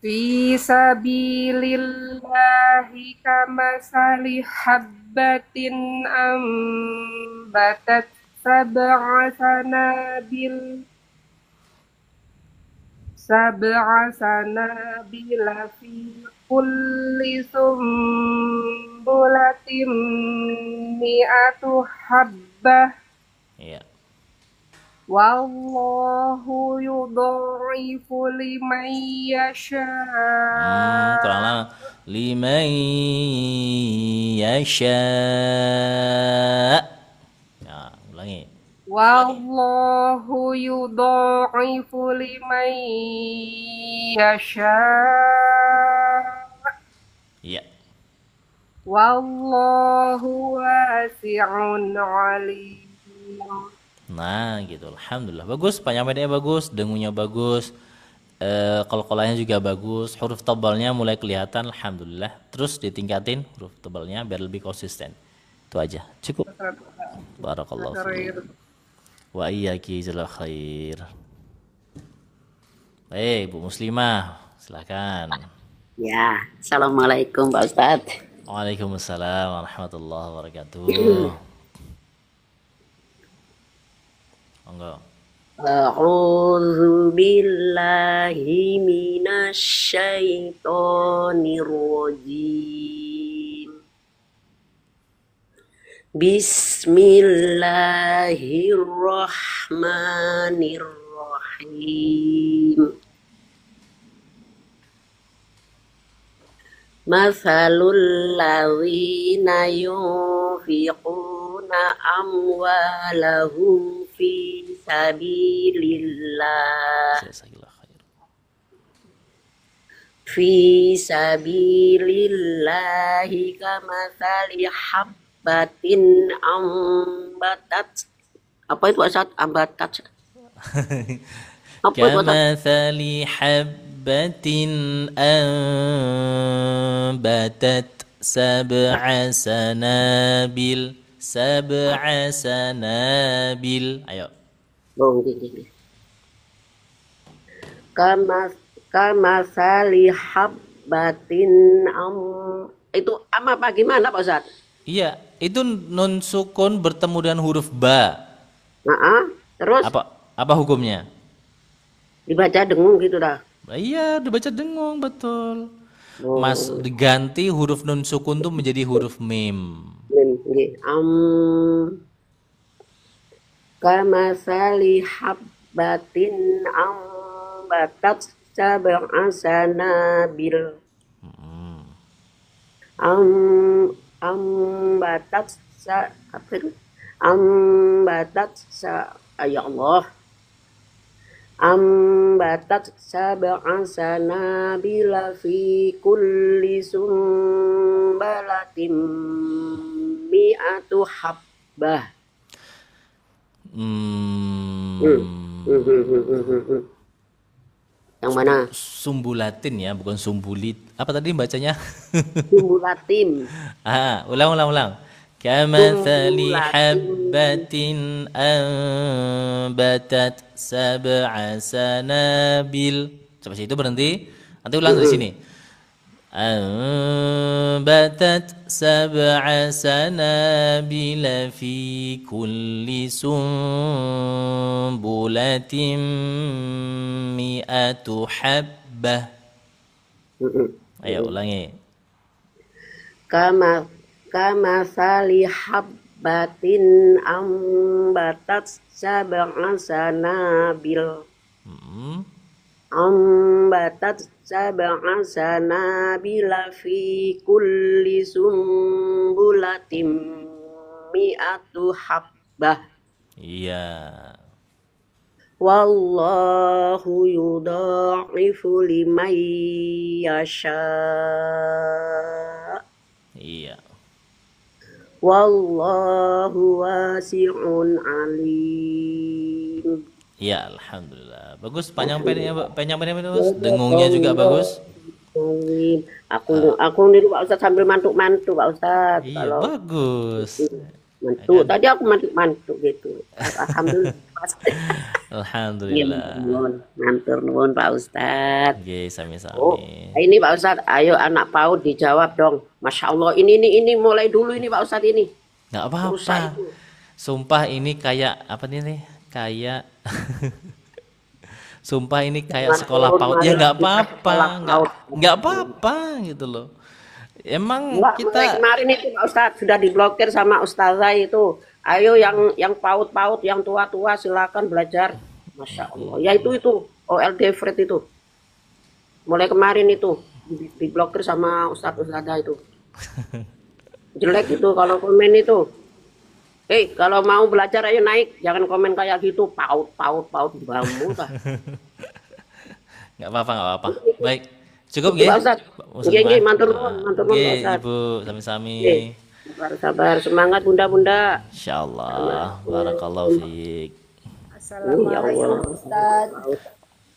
[SPEAKER 8] Fi sabilillahi kamasali habbatin ambatat sab'a sanabila fi kulli sumbulatin mi'atu habbah.
[SPEAKER 1] Iya.
[SPEAKER 8] Wallahu yudha'ifu liman yasha.
[SPEAKER 1] Kurang lama. Liman yasha. Ya, ulangi.
[SPEAKER 8] Wallahu yudha'ifu liman yasha.
[SPEAKER 1] Iya.
[SPEAKER 8] Wallahu wasi'un alim.
[SPEAKER 1] Nah, gitu. Alhamdulillah. Bagus, panjang pendeknya bagus, dengunya bagus. Qalqalahnya juga bagus. Huruf tebalnya mulai kelihatan, alhamdulillah. Terus ditingkatin huruf tebalnya biar lebih konsisten. Itu aja. Cukup. Barakallahu fiik. Wa iyyaki jazakallahu khair. Baik, Bu Muslimah, silakan.
[SPEAKER 5] Ya, Assalamualaikum Pak Ustadz.
[SPEAKER 1] Waalaikumsalam warahmatullahi wabarakatuh. Monggo.
[SPEAKER 5] A'udzu billahi minasyaitonir rajim. Bismillahirrahmanirrahim. Mathalul ladzina yunfiquna amwalahum fi sabilillah
[SPEAKER 1] Jazakallahu khair.
[SPEAKER 5] fi sabilillahi kamathali habbatin ambatat, apa itu Ustaz? Ambatat apa itu Ustaz?
[SPEAKER 1] Kamathali habbatin anbatat sab'a sanabil. Ayo.
[SPEAKER 5] Oh, gini. Kamathali habbatin itu apa gimana Pak Ustaz?
[SPEAKER 1] Iya, itu nun sukun bertemu dengan huruf ba.
[SPEAKER 5] Terus
[SPEAKER 1] Apa hukumnya?
[SPEAKER 5] dibaca dengung gitu dah.
[SPEAKER 1] Iya, dibaca dengung, betul.
[SPEAKER 5] Oh.
[SPEAKER 1] Mas diganti huruf nun sukun tuh menjadi huruf mim.
[SPEAKER 5] Nggih. Kamathali habbatin ambatat sab'a sanabil. Ambatat apa itu? Ya Allah. Ambatat sab'a sanabila fi kulli sumbalatin mi'atu habbah. Yang mana?
[SPEAKER 1] Sumbulatin ya, bukan sumbulit. Apa tadi bacanya?
[SPEAKER 5] Sumbulatin.
[SPEAKER 1] Ulang. Kamathali habbatin anbatat sab'a sanabil. Sampai situ berhenti. Nanti ulang dari sini. Anbatat sab'a sanabila fi kulli sumbulatin mi'atu habbah. Ayo ulangi.
[SPEAKER 5] Kamathali habbatin ambatat sab'a sanabil. Ambatat sab'a sanabila fi kulli sumbulatin mi'atu habbah.
[SPEAKER 1] Iya.
[SPEAKER 5] Wallahu yudha'ifu liman yasha.
[SPEAKER 1] Iya.
[SPEAKER 5] Wallahu wasi'un alim.
[SPEAKER 1] Ya, alhamdulillah. Bagus panjang pendeknya, bagus. Dengungnya juga bagus.
[SPEAKER 5] Aku niru Pak Ustaz sambil mantuk-mantuk Pak Ustaz.
[SPEAKER 1] Iya,
[SPEAKER 5] Kalau
[SPEAKER 1] bagus.
[SPEAKER 5] mantuk. Tadi aku mantuk-mantuk gitu. Alhamdulillah.
[SPEAKER 1] Alhamdulillah.
[SPEAKER 5] Matur nuwun Pak Ustaz.
[SPEAKER 1] Oke, sami-sami.
[SPEAKER 5] Oh, ini Pak Ustaz, ayo anak PAUD dijawab dong. Masya Allah, ini mulai dulu ini Pak Ustaz ini.
[SPEAKER 1] Nggak apa-apa. Sumpah ini kayak apa nih? Kayak sumpah ini kayak sekolah PAUD. Ya nggak apa-apa, nggak apa-apa gitu loh. Emang kita
[SPEAKER 5] kemarin itu Pak Ustaz sudah diblokir sama Ustazah itu. Ayo yang PAUD-PAUD, yang tua-tua silakan belajar. Masya Allah. Ya itu OLD Fred itu. Mulai kemarin itu diblokir sama Ustazah itu. Jelek itu kalau komen itu. Kalau mau belajar ayo naik, jangan komen kayak gitu. PAUD bamu tah.
[SPEAKER 1] Nggak apa-apa. Baik. Cukup nggih?
[SPEAKER 5] Pak Ustaz. Nggih, matur nuwun Pak Ustaz.
[SPEAKER 1] Ibu, sami-sami.
[SPEAKER 5] Sabar, semangat bunda-bunda.
[SPEAKER 1] Insyaallah. Barakallahu fiik.
[SPEAKER 3] Assalamualaikum Ustaz.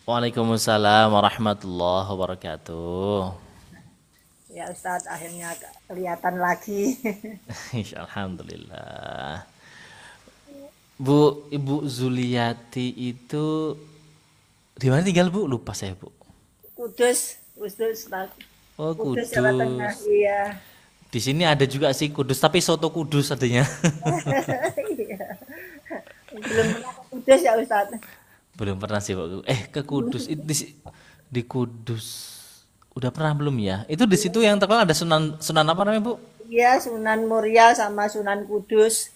[SPEAKER 1] Waalaikumsalam warahmatullahi wabarakatuh.
[SPEAKER 3] Ya Ustaz, akhirnya kelihatan lagi.
[SPEAKER 1] Alhamdulillah. Bu, Ibu Zuliati itu di mana tinggal Bu? Lupa saya Bu.
[SPEAKER 3] Kudus, Ustaz.
[SPEAKER 1] Oh
[SPEAKER 3] Kudus Jawa Tengah.
[SPEAKER 1] Kudus.
[SPEAKER 3] Iya.
[SPEAKER 1] Di sini ada juga sih Kudus, tapi soto Kudus adanya.
[SPEAKER 3] Iya. Belum pernah ke Kudus ya Ustaz.
[SPEAKER 1] Belum pernah sih Pak. Ke Kudus di Kudus. Udah pernah belum ya? Itu di situ yang terkenal ada Sunan apa namanya Bu?
[SPEAKER 3] Iya, Sunan Muria sama Sunan Kudus.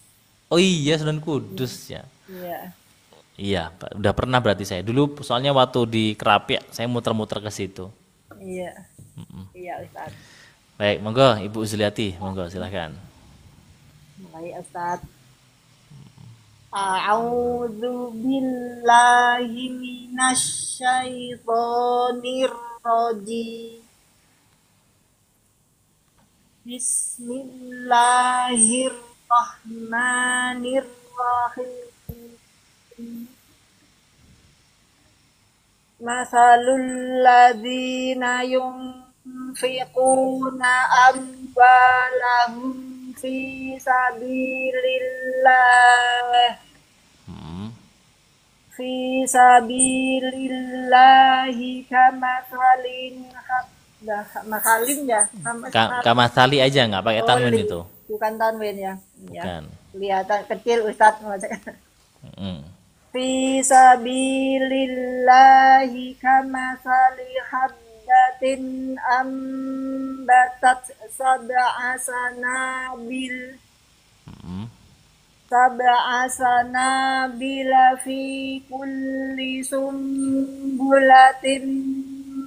[SPEAKER 1] Oh iya Sunan Kudus ya.
[SPEAKER 3] Iya.
[SPEAKER 1] Iya Pak. Udah pernah berarti saya. Dulu soalnya waktu di Kerapiak saya muter-muter ke situ.
[SPEAKER 3] Iya. Iya Ustaz.
[SPEAKER 1] Baik, monggo Ibu Zuliati, monggo silahkan.
[SPEAKER 3] Baik Ustaz. A'udzu billahi minasyaitonir rajim. Bismillahirrahmanirrahim. Masalul ladzina yunfiquna amwalahum fi sabilillah fi sabilillahi makalin ya
[SPEAKER 1] Kamasali aja nggak pakai tanwin itu.
[SPEAKER 3] bukan tanwin ya.
[SPEAKER 1] Bukan.
[SPEAKER 3] Kelihatan kecil Ustadz.
[SPEAKER 1] Mm.
[SPEAKER 3] Fi sabilillahi kamasali habbatin ambatat sab'a sanabil fi kulli sumbulatin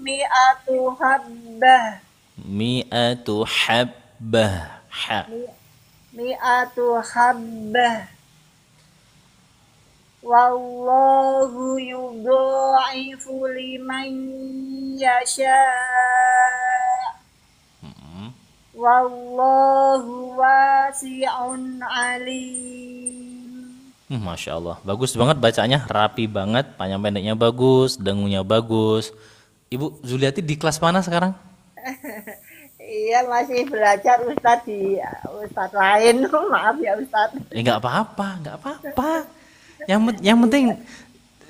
[SPEAKER 3] mi'atu habbah
[SPEAKER 1] Mi'atu habbah.
[SPEAKER 3] mi'atu habbah wallahu yudha'ifu liman yasha wallahu wasi'un alim.
[SPEAKER 1] Masya Allah, bagus banget bacanya, rapi banget, panjang pendeknya bagus, dengunya bagus. Ibu Zuliati di kelas mana sekarang?
[SPEAKER 3] Iya masih belajar Ustadz di Ustadz lain. Maaf ya Ustadz.
[SPEAKER 1] Nggak apa-apa, nggak apa-apa. Yang penting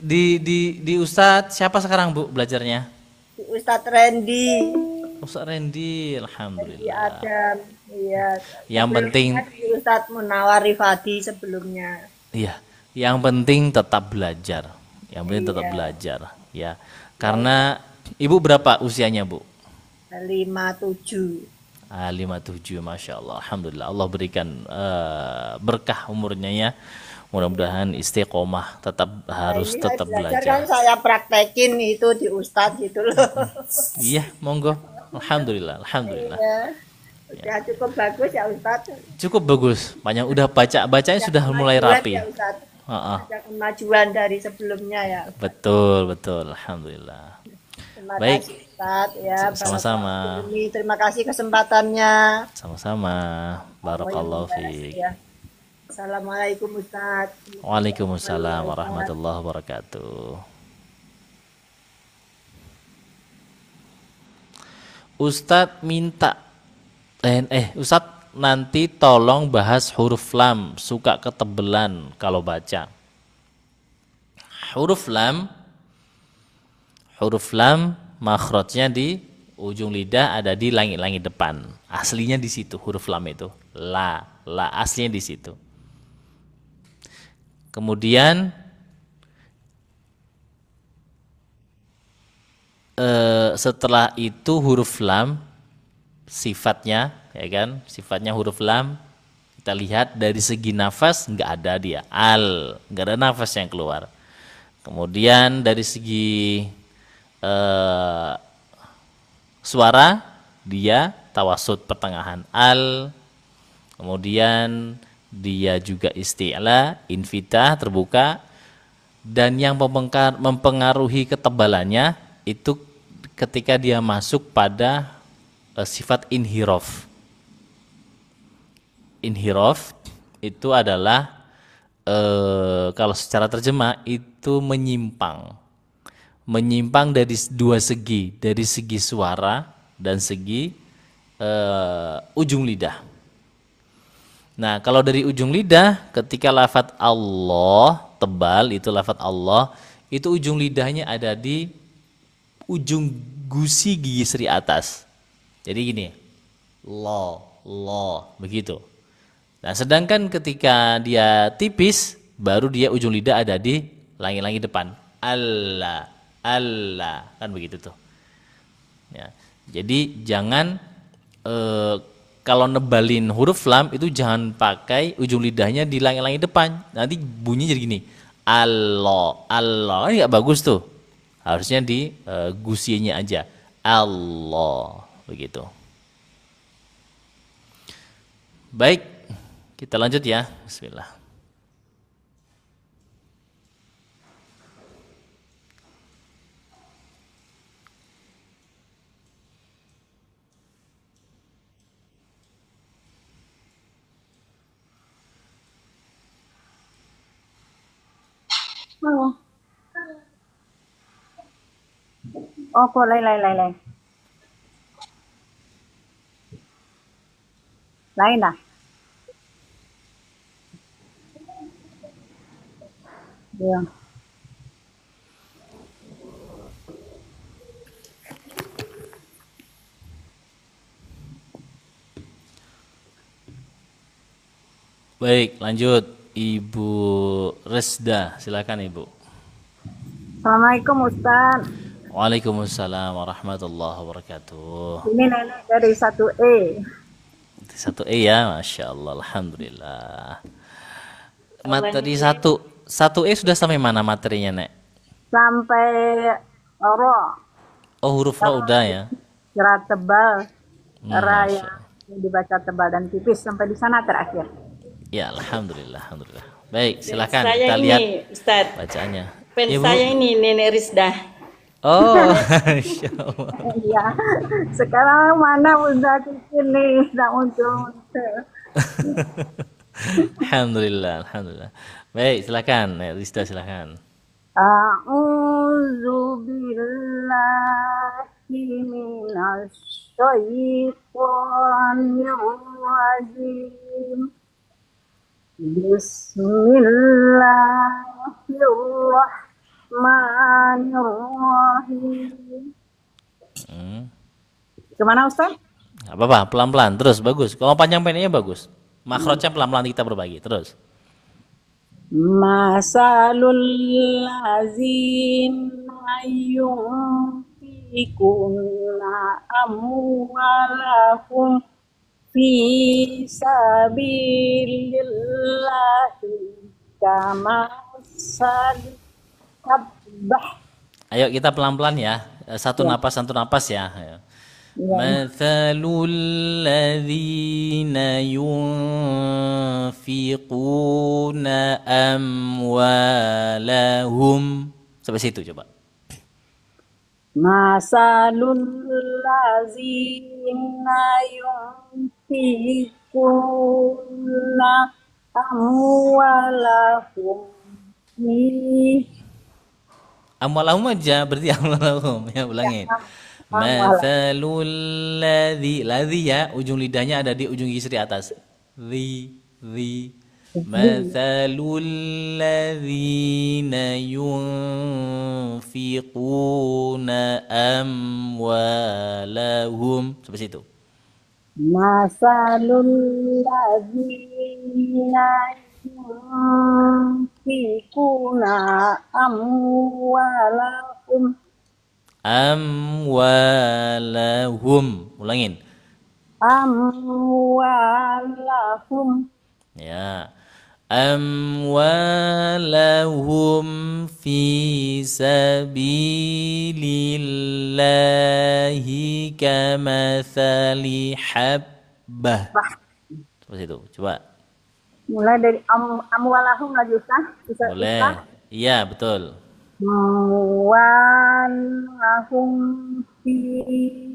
[SPEAKER 1] di Ustadz siapa sekarang Bu belajarnya?
[SPEAKER 3] Di Ustadz Randy.
[SPEAKER 1] Ustadz Randy,
[SPEAKER 3] Di
[SPEAKER 1] alhamdulillah.
[SPEAKER 3] Adam. Iya.
[SPEAKER 1] Yang penting,
[SPEAKER 3] Di Ustadz Munawar Rifadi sebelumnya.
[SPEAKER 1] iya, yang penting tetap belajar. Yang penting tetap belajar, ya. Karena Ibu berapa usianya Bu?
[SPEAKER 3] 57.
[SPEAKER 1] 57, Masya Allah, alhamdulillah. Allah berikan berkah umurnya ya. Mudah-mudahan istiqomah, harus
[SPEAKER 3] Ini
[SPEAKER 1] tetap
[SPEAKER 3] belajar kan
[SPEAKER 1] belajar.
[SPEAKER 3] saya praktekin itu di Ustadz gitu loh.
[SPEAKER 1] Iya, monggo. Alhamdulillah, alhamdulillah.
[SPEAKER 3] Ya cukup bagus ya Ustadz.
[SPEAKER 1] Cukup bagus. Banyak udah bacanya sudah mulai rapi.
[SPEAKER 3] Ya, Ustadz.
[SPEAKER 1] Heeh.
[SPEAKER 3] Ada kemajuan dari sebelumnya ya.
[SPEAKER 1] Betul, betul. Alhamdulillah.
[SPEAKER 3] Terima
[SPEAKER 1] Baik.
[SPEAKER 3] kasih Ustadz ya.
[SPEAKER 1] Sama-sama.
[SPEAKER 3] Bapak Umi, terima kasih kesempatannya.
[SPEAKER 1] Sama-sama. Barakallahu fiik.
[SPEAKER 3] Ya. Assalamualaikum Ustadz.
[SPEAKER 1] Waalaikumsalam warahmatullahi wabarakatuh. Ustadz minta Ustadz nanti tolong bahas huruf lam, suka ketebelan kalau baca. Huruf lam makhrajnya di ujung lidah, ada di langit-langit depan. Aslinya di situ huruf lam itu. La aslinya di situ. Kemudian setelah itu huruf lam sifatnya, ya kan? Sifatnya huruf lam kita lihat dari segi nafas nggak ada dia, nggak ada nafas yang keluar. Kemudian dari segi suara dia tawasud pertengahan kemudian dia juga isti'la, infitah, terbuka, dan yang mempengaruhi ketebalannya itu ketika dia masuk pada sifat inhiraf. Inhiraf itu adalah kalau secara terjemah itu menyimpang dari dua segi, dari segi suara dan segi ujung lidah. Nah, kalau dari ujung lidah, ketika lafadz Allah tebal, itu lafadz Allah, itu ujung lidahnya ada di ujung gusi gigi seri atas. Jadi gini, lo, begitu. Nah, sedangkan ketika dia tipis, baru dia ujung lidah ada di langit-langit depan. Allah, kan begitu tuh. Ya, jadi jangan kalau nebalin huruf lam itu jangan pakai ujung lidahnya di langit-langit depan. Nanti bunyinya jadi gini. Allah, kan nggak bagus tuh. Harusnya di gusinya aja. Allah, begitu. Baik, kita lanjut ya. Bismillah.
[SPEAKER 4] Opo, lay. Lain dah. Ya.
[SPEAKER 1] Baik, lanjut Ibu Resda, silakan Ibu.
[SPEAKER 4] Assalamualaikum Ustaz.
[SPEAKER 1] Waalaikumsalam warahmatullahi wabarakatuh.
[SPEAKER 4] Ini nenek dari 1E.
[SPEAKER 1] 1E ya, Masya Allah, Alhamdulillah. Materi 1E sudah sampai mana materinya, Nek?
[SPEAKER 4] Sampai ro.
[SPEAKER 1] Oh, huruf ro udah ya.
[SPEAKER 4] Kira tebal. Ra
[SPEAKER 1] Masya
[SPEAKER 4] yang dibaca tebal dan tipis sampai di sana terakhir.
[SPEAKER 1] Ya, Alhamdulillah. Baik, silakan
[SPEAKER 6] Saya
[SPEAKER 1] kita
[SPEAKER 6] ini,
[SPEAKER 1] lihat
[SPEAKER 6] Ustadz.
[SPEAKER 1] bacaannya.
[SPEAKER 6] Pen
[SPEAKER 1] Ya, Bu.
[SPEAKER 6] saya ini Nenek Rizdah.
[SPEAKER 1] Oh, Masya Allah.
[SPEAKER 4] Iya. Sekarang mana Ustaz ini tidak muncul.
[SPEAKER 1] Alhamdulillah. Baik, silakan, Nek Rizda, silakan.
[SPEAKER 4] A'udzu billahi minasy syaithanir rajim. Bismillahirrahmanirrahim. Gimana Ustaz?
[SPEAKER 1] Gak apa-apa, pelan-pelan, terus bagus. Kalau panjang pendeknya bagus. Makrotnya pelan-pelan kita berbagi, terus.
[SPEAKER 4] Masalul lazina yunfikuna amwalahum fi sabilillahi kama sabah.
[SPEAKER 1] Ayo kita pelan-pelan ya. Satu napas ya. Mathalul ladzina yunfiquna amwalahum. Sampai situ coba.
[SPEAKER 4] Masalul lazina yunfikuna amwalahum
[SPEAKER 1] Amwalahum aja berarti amwalahum. Ya, ulangin. Mathalul ladzi ya, ujung lidahnya ada di ujung gigi di atas. Mathalul ladzina yunfiquna amwalahum. Sampai situ.
[SPEAKER 4] Masalul ladzina yunfikuna
[SPEAKER 1] Amwalahum. Ulangin.
[SPEAKER 4] Amwalahum.
[SPEAKER 1] Ya. Amwalahum fi sabilillahi kamathali habbah. Seperti itu. Coba.
[SPEAKER 4] Mulai dari amwalahum lagi Ustaz. Bisa
[SPEAKER 1] Boleh.
[SPEAKER 4] Ustaz?
[SPEAKER 1] Iya, betul.
[SPEAKER 4] Amwalahum fi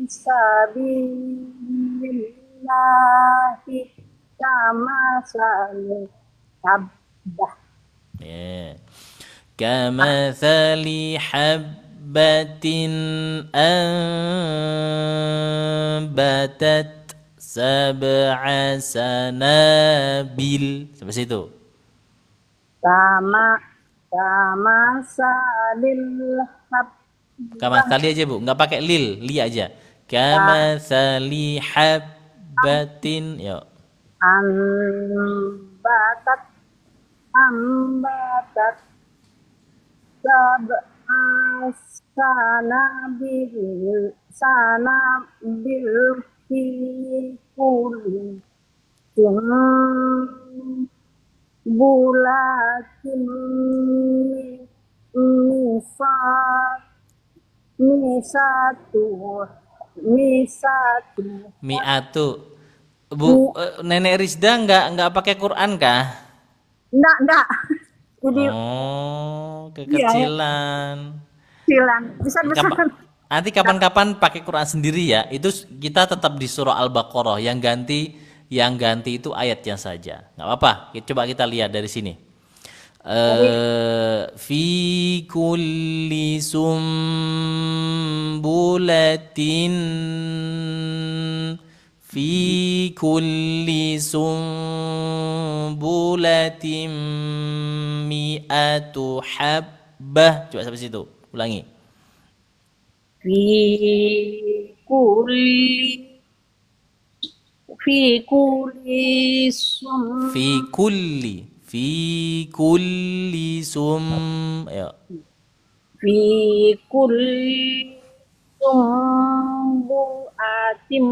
[SPEAKER 4] sabilillahi kamathali habbah.
[SPEAKER 1] Ya. Kamathali habbatin anbatat sab'a sanabil. Sampai situ.
[SPEAKER 4] Sama salil hab
[SPEAKER 1] Kama kali aja Bu, nggak pakai lil, li aja. Kama sali habbatin. Yuk.
[SPEAKER 4] ambatat ambatat sab'a sanabil fi kulli bulatin misatu misatu
[SPEAKER 1] Mi'atu. Bu, Nenek Rizda nggak pakai Quran kah?
[SPEAKER 4] enggak jadi
[SPEAKER 1] Oh, kekecilan.
[SPEAKER 4] silang bisa
[SPEAKER 1] Nanti kapan-kapan pakai Quran sendiri ya. Itu kita tetap di surah Al-Baqarah. Yang ganti itu ayatnya saja. Nggak apa-apa. Coba kita lihat dari sini. Fi kulli sumbulatin fi kulli sumbulatin mi'atu habbah. Coba sampai situ. Ulangi.
[SPEAKER 4] fi kulli fi kulli sum
[SPEAKER 1] Fi kulli ayo.
[SPEAKER 4] fi kulli sumbuatim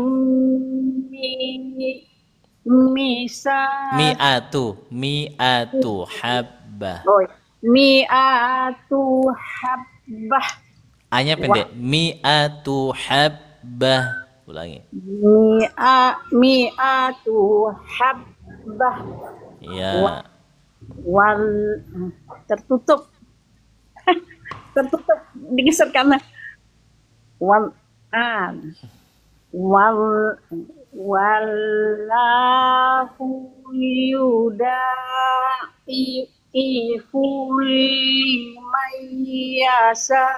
[SPEAKER 1] Mi'atu habbah.
[SPEAKER 4] mi'atu habbah
[SPEAKER 1] A-nya pendek. Mi'atu habbah. Ulangi.
[SPEAKER 4] mi'atu habbah
[SPEAKER 1] Ya.
[SPEAKER 4] wal tertutup digeser karena wal wallahu yudaifu liman yasha'u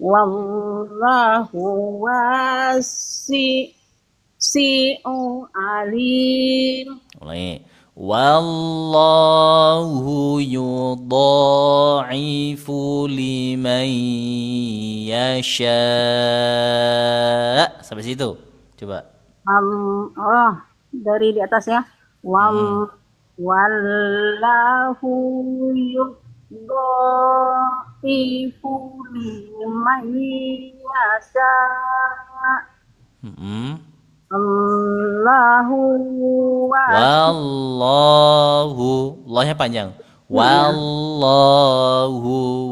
[SPEAKER 4] wallahu wasi'un alim.
[SPEAKER 1] Ulangi. Wallahu yudha'ifu liman yasha. Sampai situ. Coba.
[SPEAKER 4] Dari di atas ya. Wallahu yudha'ifu liman yasha.
[SPEAKER 1] Wallahu, Allahnya panjang. Wallahu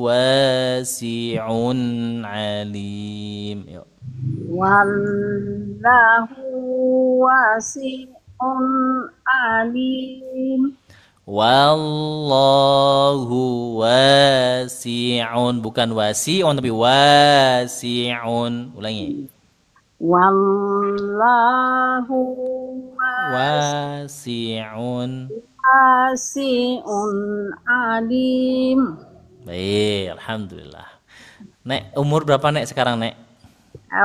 [SPEAKER 1] wasi'un alim. Yuk.
[SPEAKER 4] Wallahu wasi'un alim.
[SPEAKER 1] Wallahu wasi'un, bukan wasi'un tapi wasi'un. Ulangi.
[SPEAKER 4] Wallahu
[SPEAKER 1] wasi'un
[SPEAKER 4] alim.
[SPEAKER 1] Baik, alhamdulillah. Nek, umur berapa Nek sekarang Nek?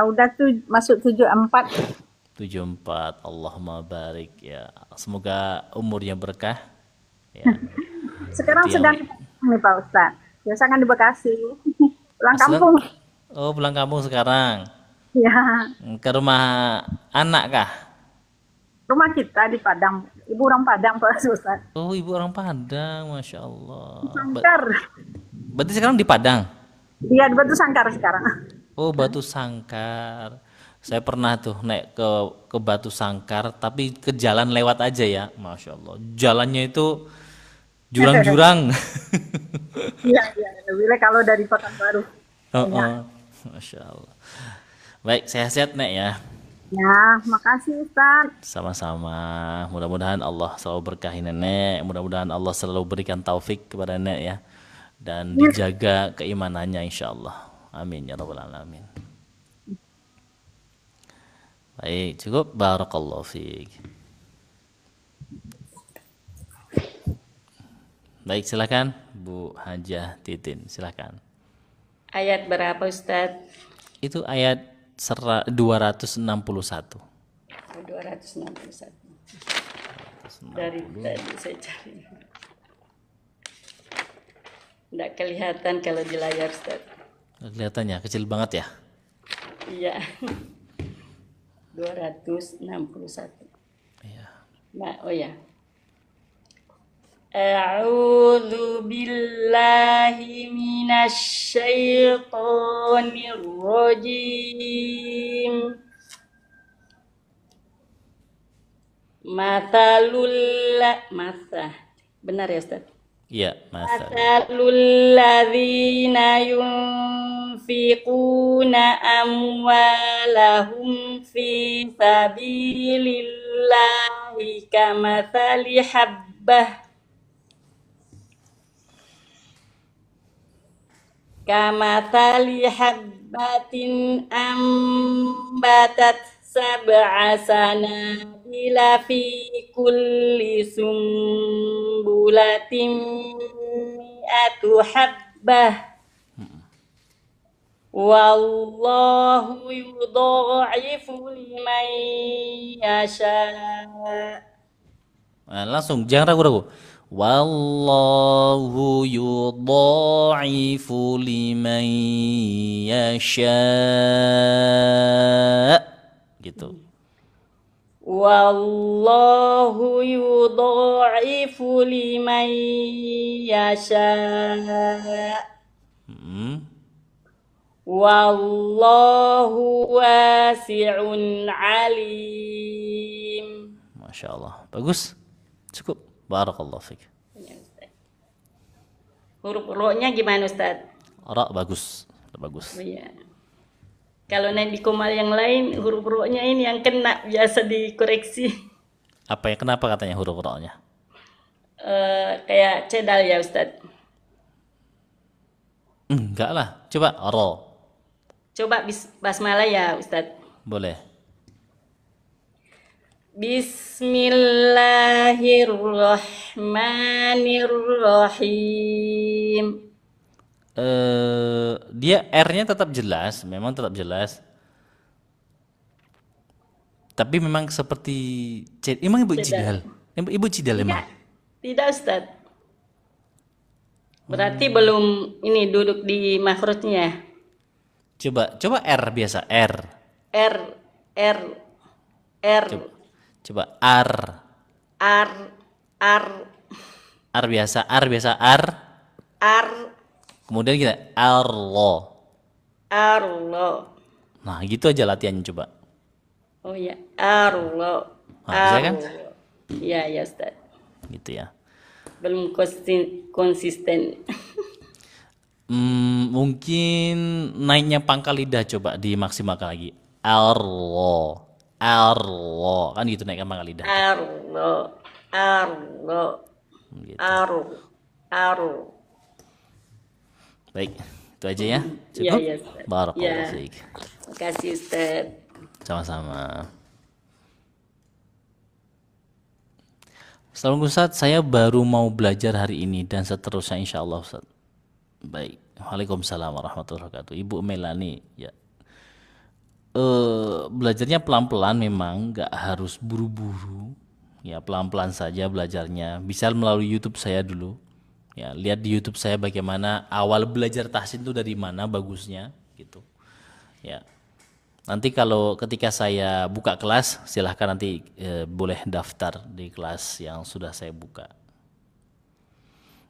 [SPEAKER 4] Udah masuk 74.
[SPEAKER 1] 74. Allahumma barik ya. Semoga umurnya berkah. Ya.
[SPEAKER 4] Sekarang sedang nih Pak Ustaz. Biasa kan di Bekasi. Pulang kampung.
[SPEAKER 1] Oh, pulang kampung sekarang.
[SPEAKER 4] Ya.
[SPEAKER 1] Ke rumah anak kah?
[SPEAKER 4] Rumah kita di Padang. Ibu orang Padang Pak Ustaz.
[SPEAKER 1] Oh, ibu orang Padang, Masya Allah.
[SPEAKER 4] Sangkar.
[SPEAKER 1] Berarti sekarang di Padang?
[SPEAKER 4] Iya, di Batu Sangkar sekarang.
[SPEAKER 1] Oh, Batu Sangkar. Saya pernah tuh naik ke Batu Sangkar, tapi ke jalan lewat aja ya, Masya Allah. Jalannya itu jurang-jurang.
[SPEAKER 4] Iya, lebih kalau dari Pekanbaru.
[SPEAKER 1] Masya Allah. Baik, sehat-sehat Nek ya.
[SPEAKER 4] Ya, makasih Ustaz.
[SPEAKER 1] Sama-sama. Mudah-mudahan Allah selalu berkahi Nenek. Mudah-mudahan Allah selalu berikan taufik kepada Nenek ya. Dan dijaga keimanannya insya Allah. Amin ya rabbal alamin. Baik, cukup. Barakallahu fiik. Baik, silakan Bu Hajah Titin, silakan.
[SPEAKER 6] Ayat berapa Ustaz?
[SPEAKER 1] Itu ayat 261.
[SPEAKER 2] 261. Dari tadi saya cari. Nggak kelihatan kalau di layar, Ustaz.
[SPEAKER 1] Kelihatannya kecil banget ya.
[SPEAKER 2] Iya. 261.
[SPEAKER 1] Iya.
[SPEAKER 2] Nah, oh ya. A'udzu billahi minasy syaithanir rajim. Masa. Benar ya, Ustaz?
[SPEAKER 1] Iya, masa.
[SPEAKER 2] Mathalul ladzina yunfiquna amwalahum fi sabilillahi kamathali habbatin ambatat sab'a sanabila fi kulli sumbulatin mi'atu habbah wallahu yudha'ifu liman yasha.
[SPEAKER 1] Nah, langsung jangan ragu-ragu. Wallahu yudha'ifu liman yasha. Gitu.
[SPEAKER 2] Wallahu yudha'ifu liman yasha. Wallahu wasi'un alim.
[SPEAKER 1] Masya Allah. Bagus. Cukup. Barakallahu fiik.
[SPEAKER 2] Huruf ro-nya gimana, Ustaz?
[SPEAKER 1] Ra bagus. Bagus.
[SPEAKER 2] Oh, iya. Kalau nanti di komal yang lain huruf ro-nya ini yang kena biasa dikoreksi.
[SPEAKER 1] Apa yang kenapa katanya huruf ra-nya?
[SPEAKER 2] Kayak cedal ya, Ustaz.
[SPEAKER 1] Enggak lah. Coba ra.
[SPEAKER 2] Coba basmalah ya, Ustaz.
[SPEAKER 1] Boleh.
[SPEAKER 2] Bismillahirrahmanirrahim.
[SPEAKER 1] Dia R-nya tetap jelas, memang tetap jelas. Tapi memang seperti emang Ibu Cidal. Ibu Cidal emang.
[SPEAKER 2] Tidak, Ustaz. Berarti belum ini duduk di makhrajnya.
[SPEAKER 1] Coba R biasa, R. Coba R. R biasa, R. Kemudian kita Arlo. Nah, gitu aja latihannya coba.
[SPEAKER 2] Oh ya, Arlo.
[SPEAKER 1] Nah, bisa kan?
[SPEAKER 2] Iya, ya, Ustaz.
[SPEAKER 1] Gitu ya.
[SPEAKER 2] Belum konsisten.
[SPEAKER 1] Mungkin naiknya pangkal lidah coba dimaksimalkan lagi. Arlo. Kan gitu naikkan pangkal lidah.
[SPEAKER 2] Arlo.
[SPEAKER 1] Gitu.
[SPEAKER 2] Aru.
[SPEAKER 1] Baik, itu aja ya.
[SPEAKER 2] Iya,
[SPEAKER 1] Cukup.
[SPEAKER 2] ya, Ustaz.
[SPEAKER 1] Barakallahu fiik.
[SPEAKER 2] Terima kasih, Ustaz.
[SPEAKER 1] Sama-sama. Assalamualaikum Ustaz, saya baru mau belajar hari ini dan seterusnya insya Allah Ustaz. Baik, waalaikumsalam warahmatullahi wabarakatuh. Ibu Melani, ya. Belajarnya pelan-pelan memang, nggak harus buru-buru. Ya pelan-pelan saja belajarnya. Bisa melalui YouTube saya dulu. Ya lihat di YouTube saya bagaimana awal belajar tahsin itu dari mana bagusnya, gitu. Ya. Nanti kalau ketika saya buka kelas, silahkan nanti boleh daftar di kelas yang sudah saya buka.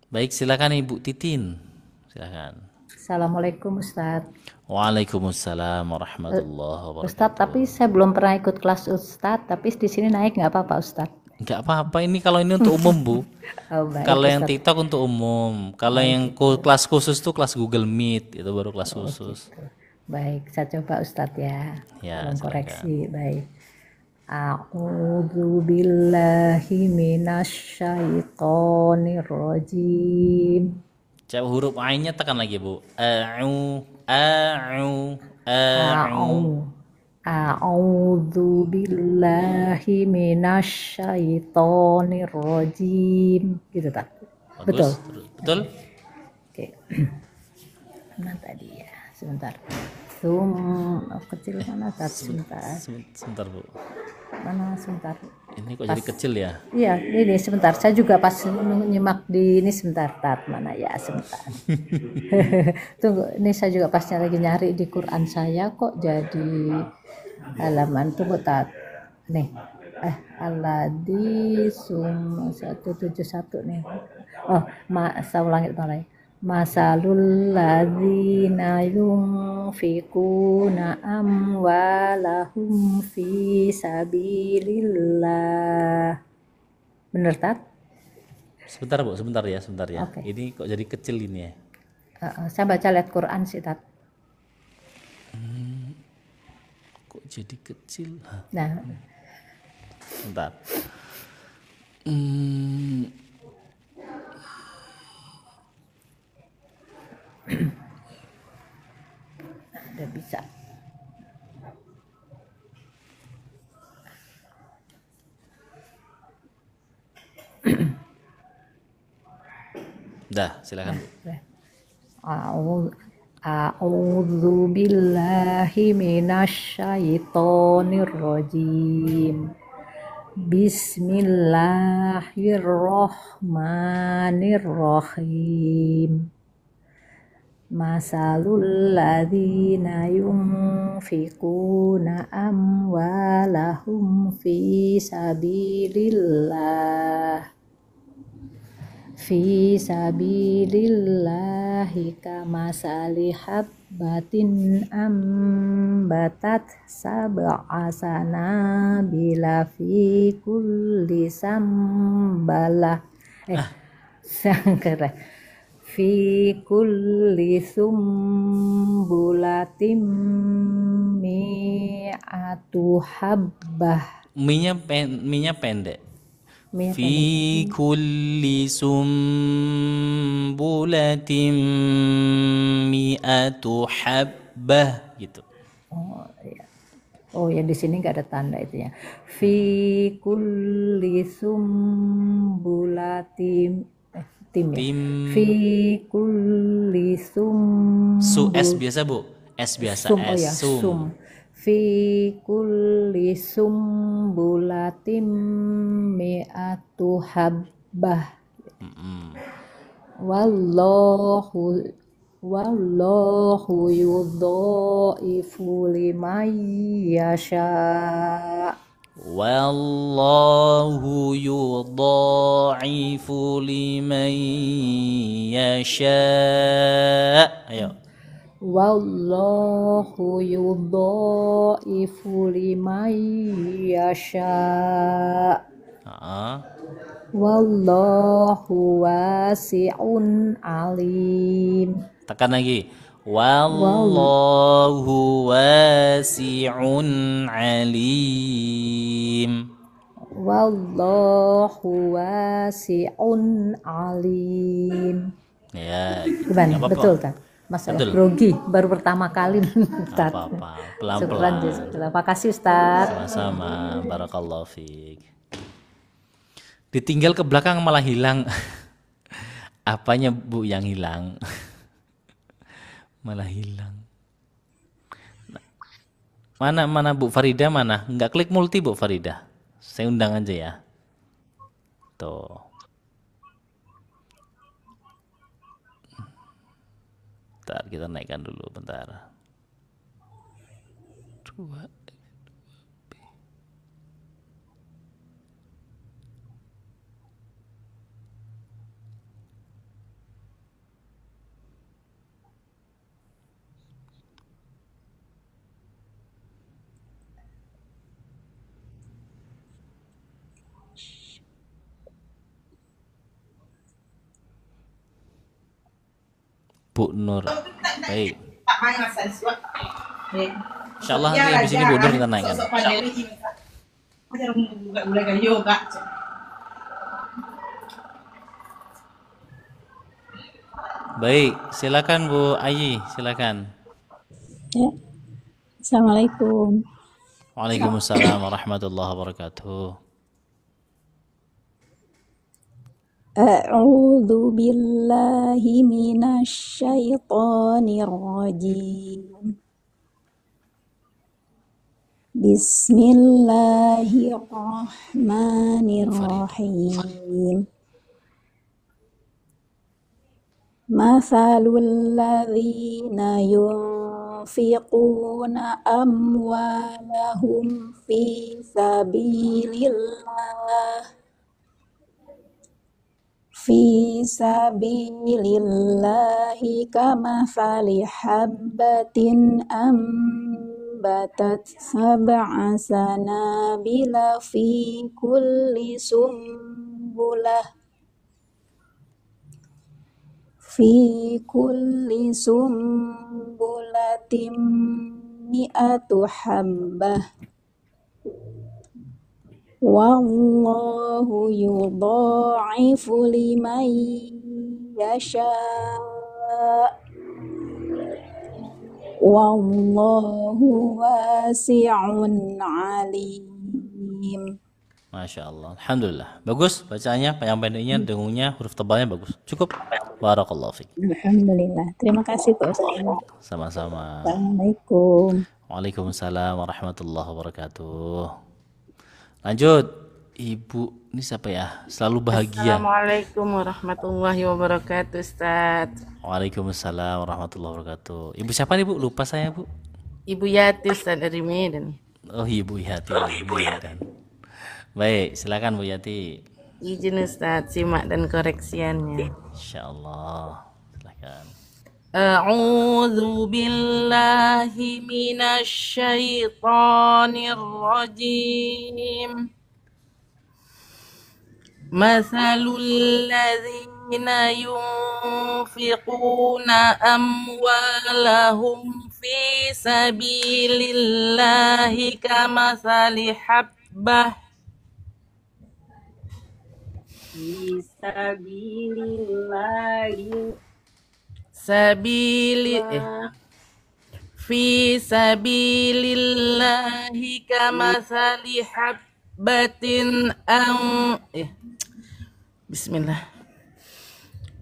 [SPEAKER 1] Baik, silakan Ibu Titin. Silakan.
[SPEAKER 9] Assalamualaikum Ustadz.
[SPEAKER 1] Waalaikumsalam warahmatullahi wabarakatuh.
[SPEAKER 9] Ustadz, tapi saya belum pernah ikut kelas Ustadz, tapi di sini naik nggak apa-apa Ustadz?
[SPEAKER 1] Nggak apa-apa, ini kalau ini untuk umum Bu.
[SPEAKER 9] Oh, baik,
[SPEAKER 1] kalau yang
[SPEAKER 9] Ustadz.
[SPEAKER 1] TikTok untuk umum. Kalau yang kelas khusus tuh kelas Google Meet, itu baru kelas khusus.
[SPEAKER 9] Gitu. Baik, saya coba Ustadz ya.
[SPEAKER 1] Ya,
[SPEAKER 9] Tolong
[SPEAKER 1] silakan.
[SPEAKER 9] koreksi, baik. A'udzu billahi minasyaitonir rajim.
[SPEAKER 1] Coba huruf A-nya tekan lagi Bu.
[SPEAKER 9] A'udzu billahi minasyaitonir rajim. Gitu tak?
[SPEAKER 1] Bagus.
[SPEAKER 9] Betul.
[SPEAKER 1] Betul?
[SPEAKER 9] Oke. Mana tadi ya? Sebentar. kecil mana tat sebentar.
[SPEAKER 1] Sebentar Bu.
[SPEAKER 9] Mana sebentar.
[SPEAKER 1] Ini kok jadi kecil ya?
[SPEAKER 9] Iya, ini sebentar. Saya juga pas nyimak di ini sebentar tat mana ya sebentar. Tunggu, ini saya juga pasnya lagi nyari di Quran saya kok jadi halaman tunggu tat. Nih. Alladzi 171 nih. Oh, saya ulangi mulai. Masalul ladzina yunfikuna amwalahum fi sabilillah. Bener tat?
[SPEAKER 1] Sebentar Bu, sebentar ya.
[SPEAKER 9] Oke.
[SPEAKER 1] Ini kok jadi kecil ini ya?
[SPEAKER 9] Saya baca lihat Quran sih tat.
[SPEAKER 1] Kok jadi kecil?
[SPEAKER 9] Nah,
[SPEAKER 1] Sebentar.
[SPEAKER 9] udah bisa.
[SPEAKER 1] Dah, silakan Bu.
[SPEAKER 9] A'udzu billahi minasyaitonir rajim. Bismillahirrahmanirrahim. Masalul ladzina yunfikuna amwalahum fi sabilillahi kamasali habbatin ambatat sab'a sanabila fi kulli sambalah sangkara fi kulli sumbulatim mi'atu habbah.
[SPEAKER 1] Minyak pendek.
[SPEAKER 9] Minyak
[SPEAKER 1] Fi kulli sumbulatin mi'atu habbah gitu.
[SPEAKER 9] Oh ya. Oh ya di sini nggak ada tanda itu ya. Fi kulli sumbulatim tim ya. Fi kulli
[SPEAKER 1] Su S biasa Bu. S biasa
[SPEAKER 9] sum, oh
[SPEAKER 1] S
[SPEAKER 9] ya,
[SPEAKER 1] sum.
[SPEAKER 9] sum. Fi kulli sumbulatim mi'atu habbah. Wallahu yudha'ifu liman yasha.
[SPEAKER 1] Wallahu yudha'ifu liman yasha. Ayo.
[SPEAKER 9] Wallahu yudha'ifu liman yasha. Wallahu wasi'un alim.
[SPEAKER 1] Tekan lagi. Wallahu wasi'un alim.
[SPEAKER 9] Wallahu wasi'un alim.
[SPEAKER 1] Ya,
[SPEAKER 9] gimana? Betul kan? Masalah grogi baru pertama kali Ustaz.
[SPEAKER 1] Apa-apa, pelan-pelan.
[SPEAKER 9] Terima kasih Ustaz.
[SPEAKER 1] Sama-sama, barakallahu fiik. Ditinggal ke belakang malah hilang. Apanya Bu yang hilang? Malah hilang. Mana Bu Farida mana? Enggak klik multi Bu Farida. Saya undang aja ya. Tuh. Bentar, kita naikkan dulu bentar. 2 Bu Nur. Baik. Insyaallah nanti habis ini Bu Nur kita naikkan. Baik, silakan Bu Ayi, silakan.
[SPEAKER 10] Ya. Assalamualaikum.
[SPEAKER 1] Waalaikumsalam warahmatullahi wabarakatuh.
[SPEAKER 10] A'udzu billahi minasyaitonir rajim. Bismillahirrahmanirrahim. Mathalul ladzina yunfiquna amwalahum fi sabilillahi kamathali habbatin ambatat sab'a sanabila fi kulli sumbulatin mi'atu habbah. Wallahu yudha'ifu liman yasha. Wallahu wasi'un alim.
[SPEAKER 1] Masya Allah, alhamdulillah, bagus bacaannya, yang pendeknya, dengungnya, huruf tebalnya bagus, cukup. Barakallahu fiik.
[SPEAKER 10] Alhamdulillah. Terima kasih Pak Ustaz.
[SPEAKER 1] Sama-sama.
[SPEAKER 10] Assalamualaikum.
[SPEAKER 1] Waalaikumsalam warahmatullahi wabarakatuh. Lanjut, Ibu, ini siapa ya? Selalu bahagia.
[SPEAKER 11] Assalamualaikum warahmatullahi wabarakatuh, Ustaz.
[SPEAKER 1] Waalaikumsalam warahmatullahi wabarakatuh. Ibu siapa nih, Bu? Lupa saya, Bu.
[SPEAKER 11] Ibu Yati, Ustaz, dari Medan.
[SPEAKER 1] Oh, Ibu Yati dari Medan. Baik, silakan Bu Yati.
[SPEAKER 11] Izin Ustaz, simak dan koreksiannya.
[SPEAKER 1] Insyaallah. Silakan.
[SPEAKER 11] A'udzu billahi minasy syaithanir rajim. Mathalul ladzina yunfiquna amwalahum fi sabilillahi kamathali habbah fi sabilillahi kamathali habbatin Bismillah.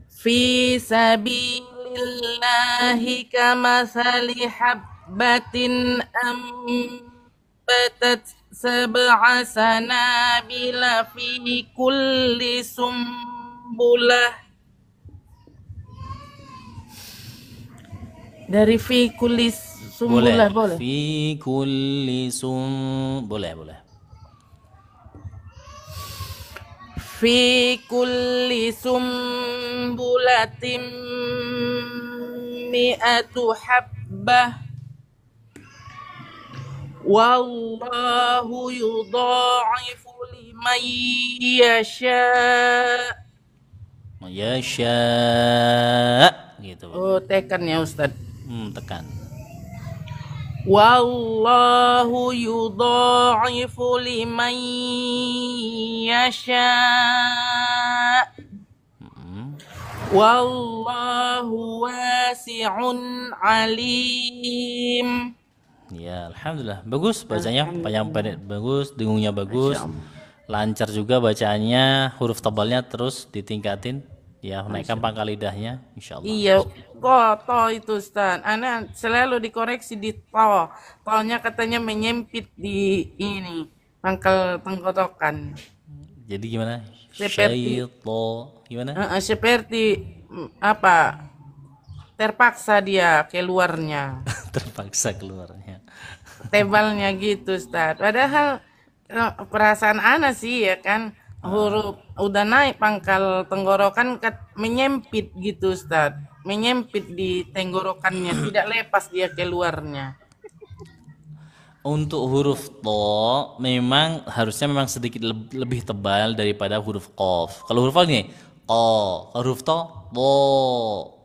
[SPEAKER 11] Fi sabilillahi kamathali habbatin ambatat sab'a sanabila fi kulli sumbulah. Dari fi kulli sumbulah boleh.
[SPEAKER 1] Fi kulli boleh.
[SPEAKER 11] Fi kulli sumbulatin mi'atu habbah. Wallahu yudha'ifu liman yasha.
[SPEAKER 1] Gitu.
[SPEAKER 11] Oh, tekan ya Ustaz.
[SPEAKER 1] Tekan.
[SPEAKER 11] Wallahu yudha'ifu liman yasha. Wallahu wasi'un alim.
[SPEAKER 1] Ya, alhamdulillah. Bagus bacanya, panjang pendek bagus, dengungnya bagus. Lancar juga bacaannya, huruf tebalnya terus ditingkatin. Ya, naikkan pangkal lidahnya, insyaallah.
[SPEAKER 11] Iya, to itu Ustaz. Ana selalu dikoreksi di to. To-nya katanya menyempit di ini, pangkal tenggorokan.
[SPEAKER 1] Jadi gimana?
[SPEAKER 11] Seperti
[SPEAKER 1] gimana?
[SPEAKER 11] Seperti apa? Terpaksa dia keluarnya.
[SPEAKER 1] Terpaksa keluarnya.
[SPEAKER 11] Tebalnya gitu, Ustaz. Padahal perasaan ana sih ya kan, huruf udah naik pangkal tenggorokan menyempit gitu, Ustaz. Menyempit di tenggorokannya, tidak lepas dia keluarnya.
[SPEAKER 1] Untuk huruf to memang harusnya sedikit lebih tebal daripada huruf qaf. Kalau huruf qaf nih, huruf to,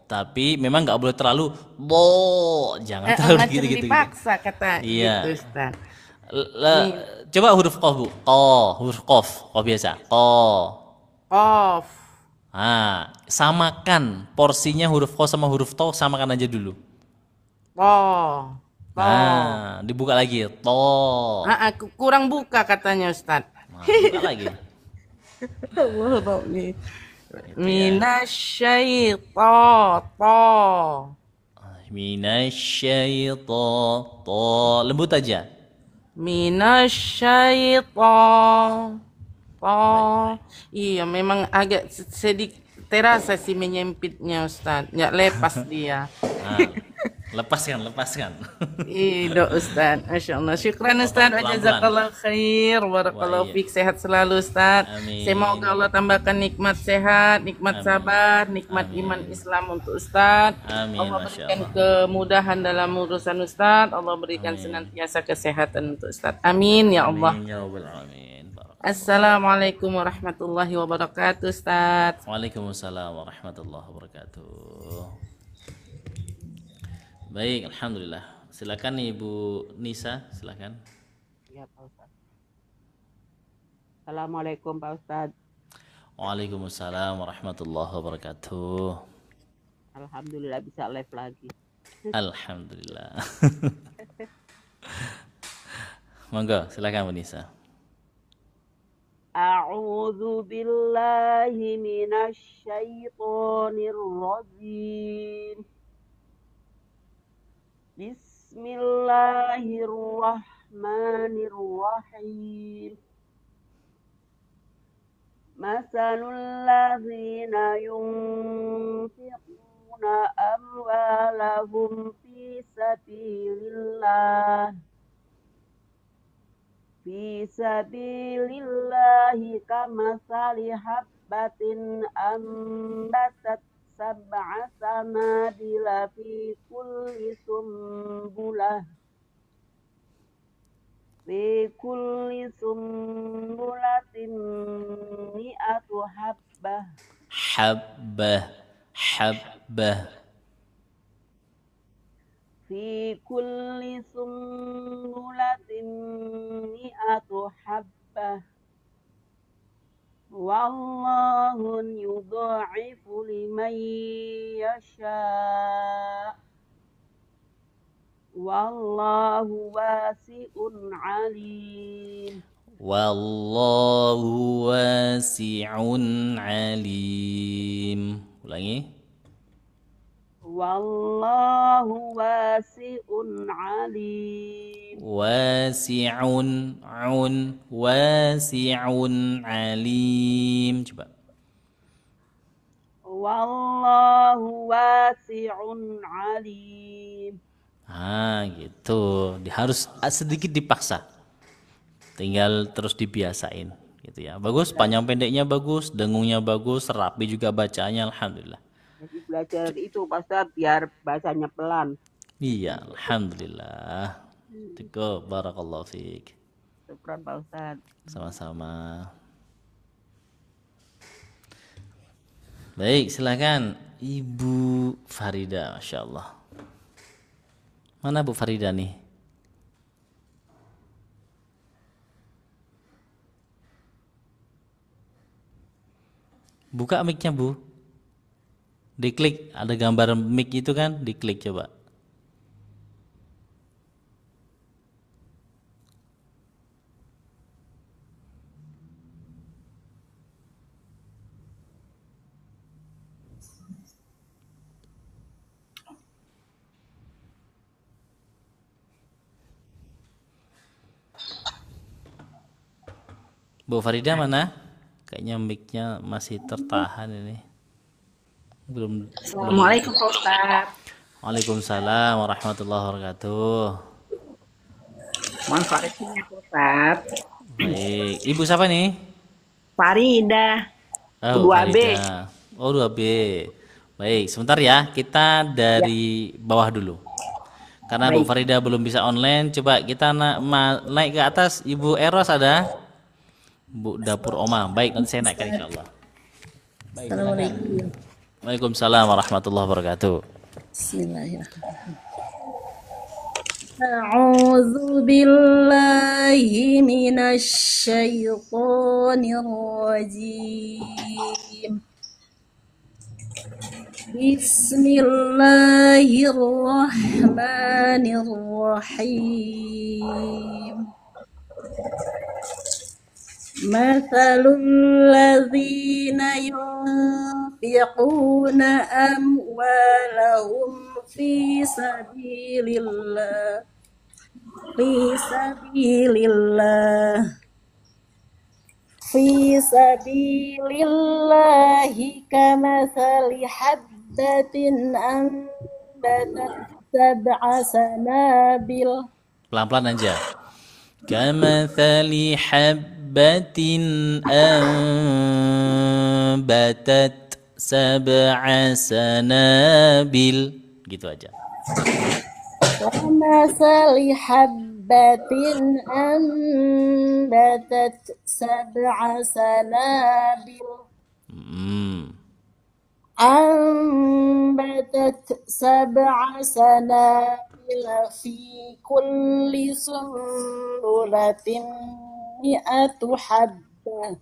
[SPEAKER 1] tapi memang nggak boleh terlalu jangan terlalu gitu.
[SPEAKER 11] Dipaksa kata
[SPEAKER 1] iya.
[SPEAKER 11] Gitu, Ustaz.
[SPEAKER 1] Coba huruf qaf, Bu. Huruf qaf biasa.
[SPEAKER 11] Qaf.
[SPEAKER 1] Samakan porsinya huruf qaf sama huruf to, samakan aja dulu. Dibuka lagi.
[SPEAKER 11] Kurang buka katanya Ustaz.
[SPEAKER 1] Buka lagi.
[SPEAKER 11] Minasyaiton.
[SPEAKER 1] Lembut aja.
[SPEAKER 11] minasyaiton. Iya, memang agak sedikit terasa sih menyempitnya Ustaz. Nggak lepas dia.
[SPEAKER 1] Nah, lepaskan.
[SPEAKER 11] Iya Ustaz, Masya Allah. Syukran Ustaz, jazakallah khair. Barakallahu fiik, sehat selalu Ustaz.
[SPEAKER 1] Amin.
[SPEAKER 11] Semoga Allah tambahkan nikmat sehat, nikmat sabar, nikmat iman Islam untuk Ustaz.
[SPEAKER 1] Amin,
[SPEAKER 11] Allah
[SPEAKER 1] Masya
[SPEAKER 11] berikan
[SPEAKER 1] Allah.
[SPEAKER 11] kemudahan dalam urusan Ustaz. Allah berikan senantiasa kesehatan untuk Ustaz. Amin ya Allah.
[SPEAKER 1] Amin ya rabbal alamin.
[SPEAKER 11] Assalamualaikum warahmatullahi wabarakatuh Ustaz.
[SPEAKER 1] Waalaikumsalam warahmatullahi wabarakatuh. Baik, alhamdulillah. Silakan Ibu Nisa, silakan.
[SPEAKER 5] Ya Pak Ustaz. Assalamualaikum Pak Ustaz.
[SPEAKER 1] Waalaikumsalam warahmatullahi wabarakatuh.
[SPEAKER 5] Alhamdulillah bisa live lagi.
[SPEAKER 1] Alhamdulillah. Monggo, silakan Bu Nisa.
[SPEAKER 5] A'udzu billahi minasy syaithanir rajim. Bismillahirrahmanirrahim. Masalul ladzina yunfiquna amwalahum fi sabilillah kamathali habbatin ambatat sab'a sanabila fi kulli sumbulatin mi'atu habbah. Fi kulli sumbulatin mi'atu habbah. Wallahu yudha'ifu liman yasha. Wallahu wasi'un alim.
[SPEAKER 1] Wallahu wasi'un alim. Ulangi.
[SPEAKER 5] Wallahu wasi'un alim.
[SPEAKER 1] Wasi'un alim. Coba.
[SPEAKER 5] Wallahu wasi'un alim.
[SPEAKER 1] Gitu. Harus sedikit dipaksa. Tinggal terus dibiasain gitu ya. Bagus, panjang pendeknya bagus, dengungnya bagus, rapi juga bacaannya, alhamdulillah.
[SPEAKER 5] Jadi belajar itu Pak Ustaz biar bacanya pelan.
[SPEAKER 1] Iya, alhamdulillah. Tiko, barakallahu fiik.
[SPEAKER 5] Syukran Pak Ustaz.
[SPEAKER 1] Sama-sama. Baik, silakan Ibu Farida, Masya Allah. Mana Bu Farida nih? Buka mic-nya Bu. Diklik, ada gambar mic itu kan, diklik coba. Bu Farida mana? Kayaknya mic-nya masih tertahan ini. Belum.
[SPEAKER 6] Assalamualaikum Pak Ustaz.
[SPEAKER 1] Waalaikumsalam warahmatullahi wabarakatuh.
[SPEAKER 6] Mohon koreksinya Pak Ustaz.
[SPEAKER 1] Baik, Ibu siapa nih?
[SPEAKER 6] Farida.
[SPEAKER 1] Oh,
[SPEAKER 6] 2B.
[SPEAKER 1] Farida. Oh, 2B. Baik, sebentar ya. Kita dari bawah dulu. Karena Bu Farida belum bisa online, coba kita naik ke atas. Ibu Eros ada? Bu Dapur Oma. Baik, nanti saya naikkan insyaallah. Baik,
[SPEAKER 10] Assalamualaikum.
[SPEAKER 1] Waalaikumsalam warahmatullahi wabarakatuh.
[SPEAKER 10] Bismillahirrahmanirrahim. A'udzu billahi minasy syaithanir rajim. Bismillahirrahmanirrahim. Mathalul ladzina yunfiquna amwalahum fi sabilillah في سبيل الله في سبيل الله كمثل حبة أنبتت 7 سنابل.
[SPEAKER 1] Pelan-pelan aja. Kamathali habbatin anbatat 7 sanabil. Gitu aja.
[SPEAKER 10] كمثل حبة أنبتت 7 سنابل أنبتت 7 سنابل في كل سنبلة 100 حبة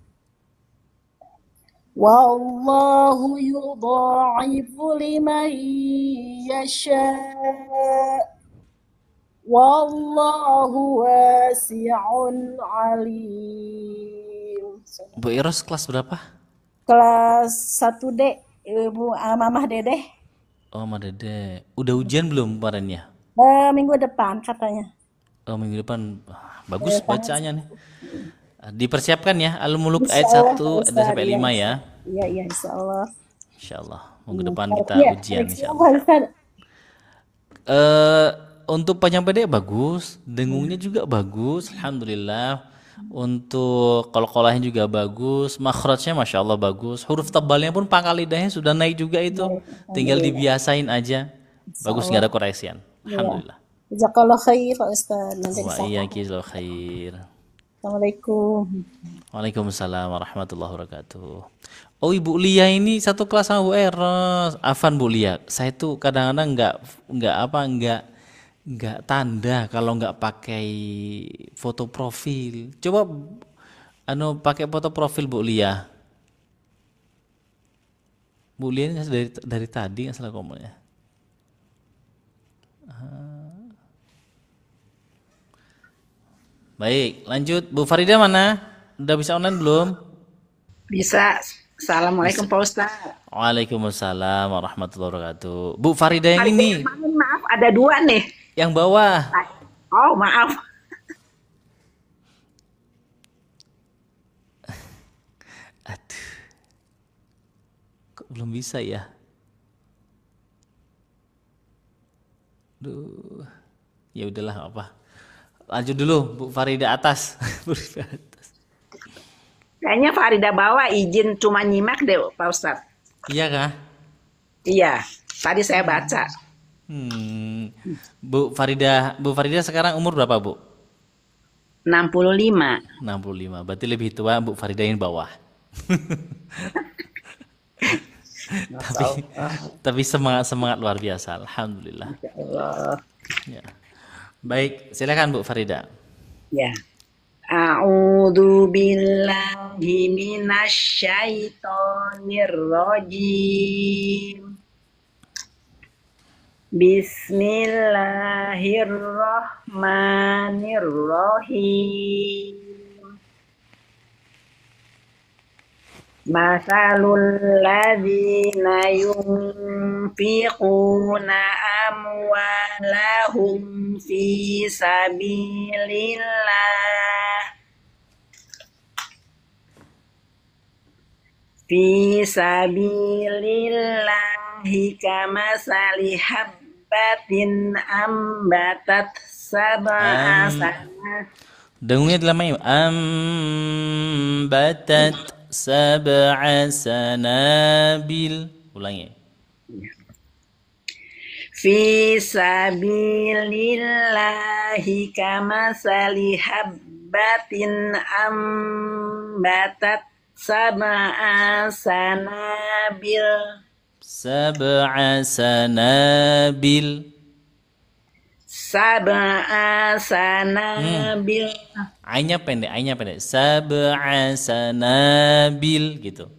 [SPEAKER 10] والله يضاعف لمن يشاء wallahu wasi'un alim.
[SPEAKER 1] Bu Iros kelas berapa?
[SPEAKER 10] Kelas 1D, Ibu Mamah Dedeh.
[SPEAKER 1] Oh, Mama Dede. Udah ujian belum kemarinnya?
[SPEAKER 10] Minggu depan katanya.
[SPEAKER 1] Oh, minggu depan. Bagus bacanya nih. Dipersiapkan ya, Al-Muluk ayat 1 ada sampai 5 ya.
[SPEAKER 10] Iya, insyaallah.
[SPEAKER 1] Insyaallah. Minggu depan kita ujian
[SPEAKER 10] insyaallah.
[SPEAKER 1] Untuk panjang pendek bagus, dengungnya juga bagus, alhamdulillah. Untuk qalqalahnya juga bagus, makhrajnya masya Allah bagus. Huruf tebalnya pun pangkal lidahnya sudah naik juga itu, tinggal dibiasain aja. Bagus, nggak ada koreksian, alhamdulillah.
[SPEAKER 10] Jazakallah khair Pak Ustaz.
[SPEAKER 1] Wa iyyakillahi khair.
[SPEAKER 10] Assalamualaikum.
[SPEAKER 1] Waalaikumsalam warahmatullahi wabarakatuh. Oh, Ibu Lia ini satu kelas sama Bu Eros. Afan Bu Lia, saya tuh kadang-kadang nggak tanda kalau nggak pakai foto profil. Coba pakai foto profil Bu Lia. Bu Lia ini dari tadi nggak salah komennya. Baik, lanjut. Bu Farida mana? Udah bisa online belum?
[SPEAKER 12] Bisa. Assalamualaikum Pak Ustaz.
[SPEAKER 1] Waalaikumsalam warahmatullahi wabarakatuh. Bu Farida yang ini.
[SPEAKER 12] Maaf, ada 2 nih.
[SPEAKER 1] Yang bawah.
[SPEAKER 12] Oh, maaf.
[SPEAKER 1] Aduh. Kok belum bisa ya? Duh. Ya udahlah, apa. Lanjut dulu Bu Farida atas.
[SPEAKER 12] Kayaknya Farida bawah izin cuma nyimak deh Pak Ustaz.
[SPEAKER 1] Iya kah?
[SPEAKER 12] Iya, tadi saya baca.
[SPEAKER 1] Bu Farida sekarang umur berapa, Bu?
[SPEAKER 12] 65.
[SPEAKER 1] 65. Berarti lebih tua Bu Farida yang bawah. tapi semangat luar biasa, alhamdulillah. Ya. Baik, silakan Bu Farida.
[SPEAKER 12] Ya. A'udzu billahi minasyaitonir rajim. Bismillahirrahmanirrahim. Masalul ladzina yunfiquna amwalahum fi sabilillah kamasali habbatin ambatat 7 sanabila.
[SPEAKER 1] Dengungnya dilamain. Ambatat 7 sanabil. Ulangi.
[SPEAKER 12] Fi sabilillahi kamasali habbatin ambatat 7 sanabil.
[SPEAKER 1] 7 sanabil.
[SPEAKER 12] 7 sanabil.
[SPEAKER 1] Ainnya pendek. 7 sanabil gitu.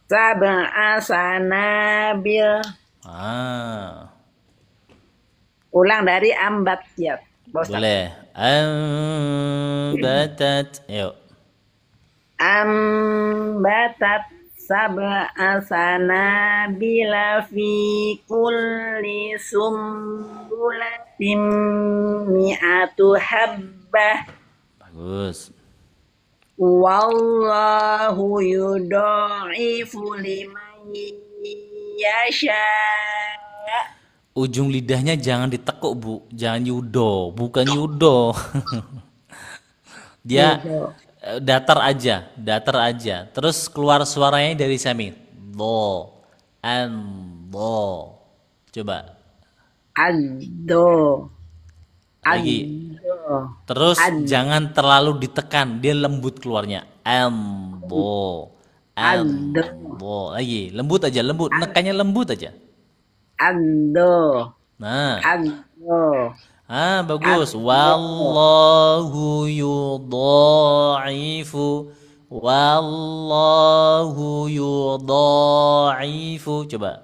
[SPEAKER 12] 7 sanabil. Ulang dari ambat ya.
[SPEAKER 1] Boleh. Ambatat. Yuk.
[SPEAKER 12] Ambatat 7 sanabila fi kulli sumbulatin mi'atu habbah.
[SPEAKER 1] Bagus.
[SPEAKER 12] Wallahu yudha'ifu liman yasha.
[SPEAKER 1] Ujung lidahnya jangan ditekuk, Bu. Jangan yudo, bukan yudo. Dia datar aja, datar aja. Terus keluar suaranya dari sami. Do, an, do. Coba.
[SPEAKER 12] Addo.
[SPEAKER 1] Lagi. Terus jangan terlalu ditekan, dia lembut keluarnya. Ambo. Ambo. Lagi, lembut aja, lembut. Nekannya lembut aja.
[SPEAKER 12] Addo.
[SPEAKER 1] Nah.
[SPEAKER 12] Addo.
[SPEAKER 1] Bagus. Wallahu yudha'ifu. Wallahu yudha'ifu. Coba.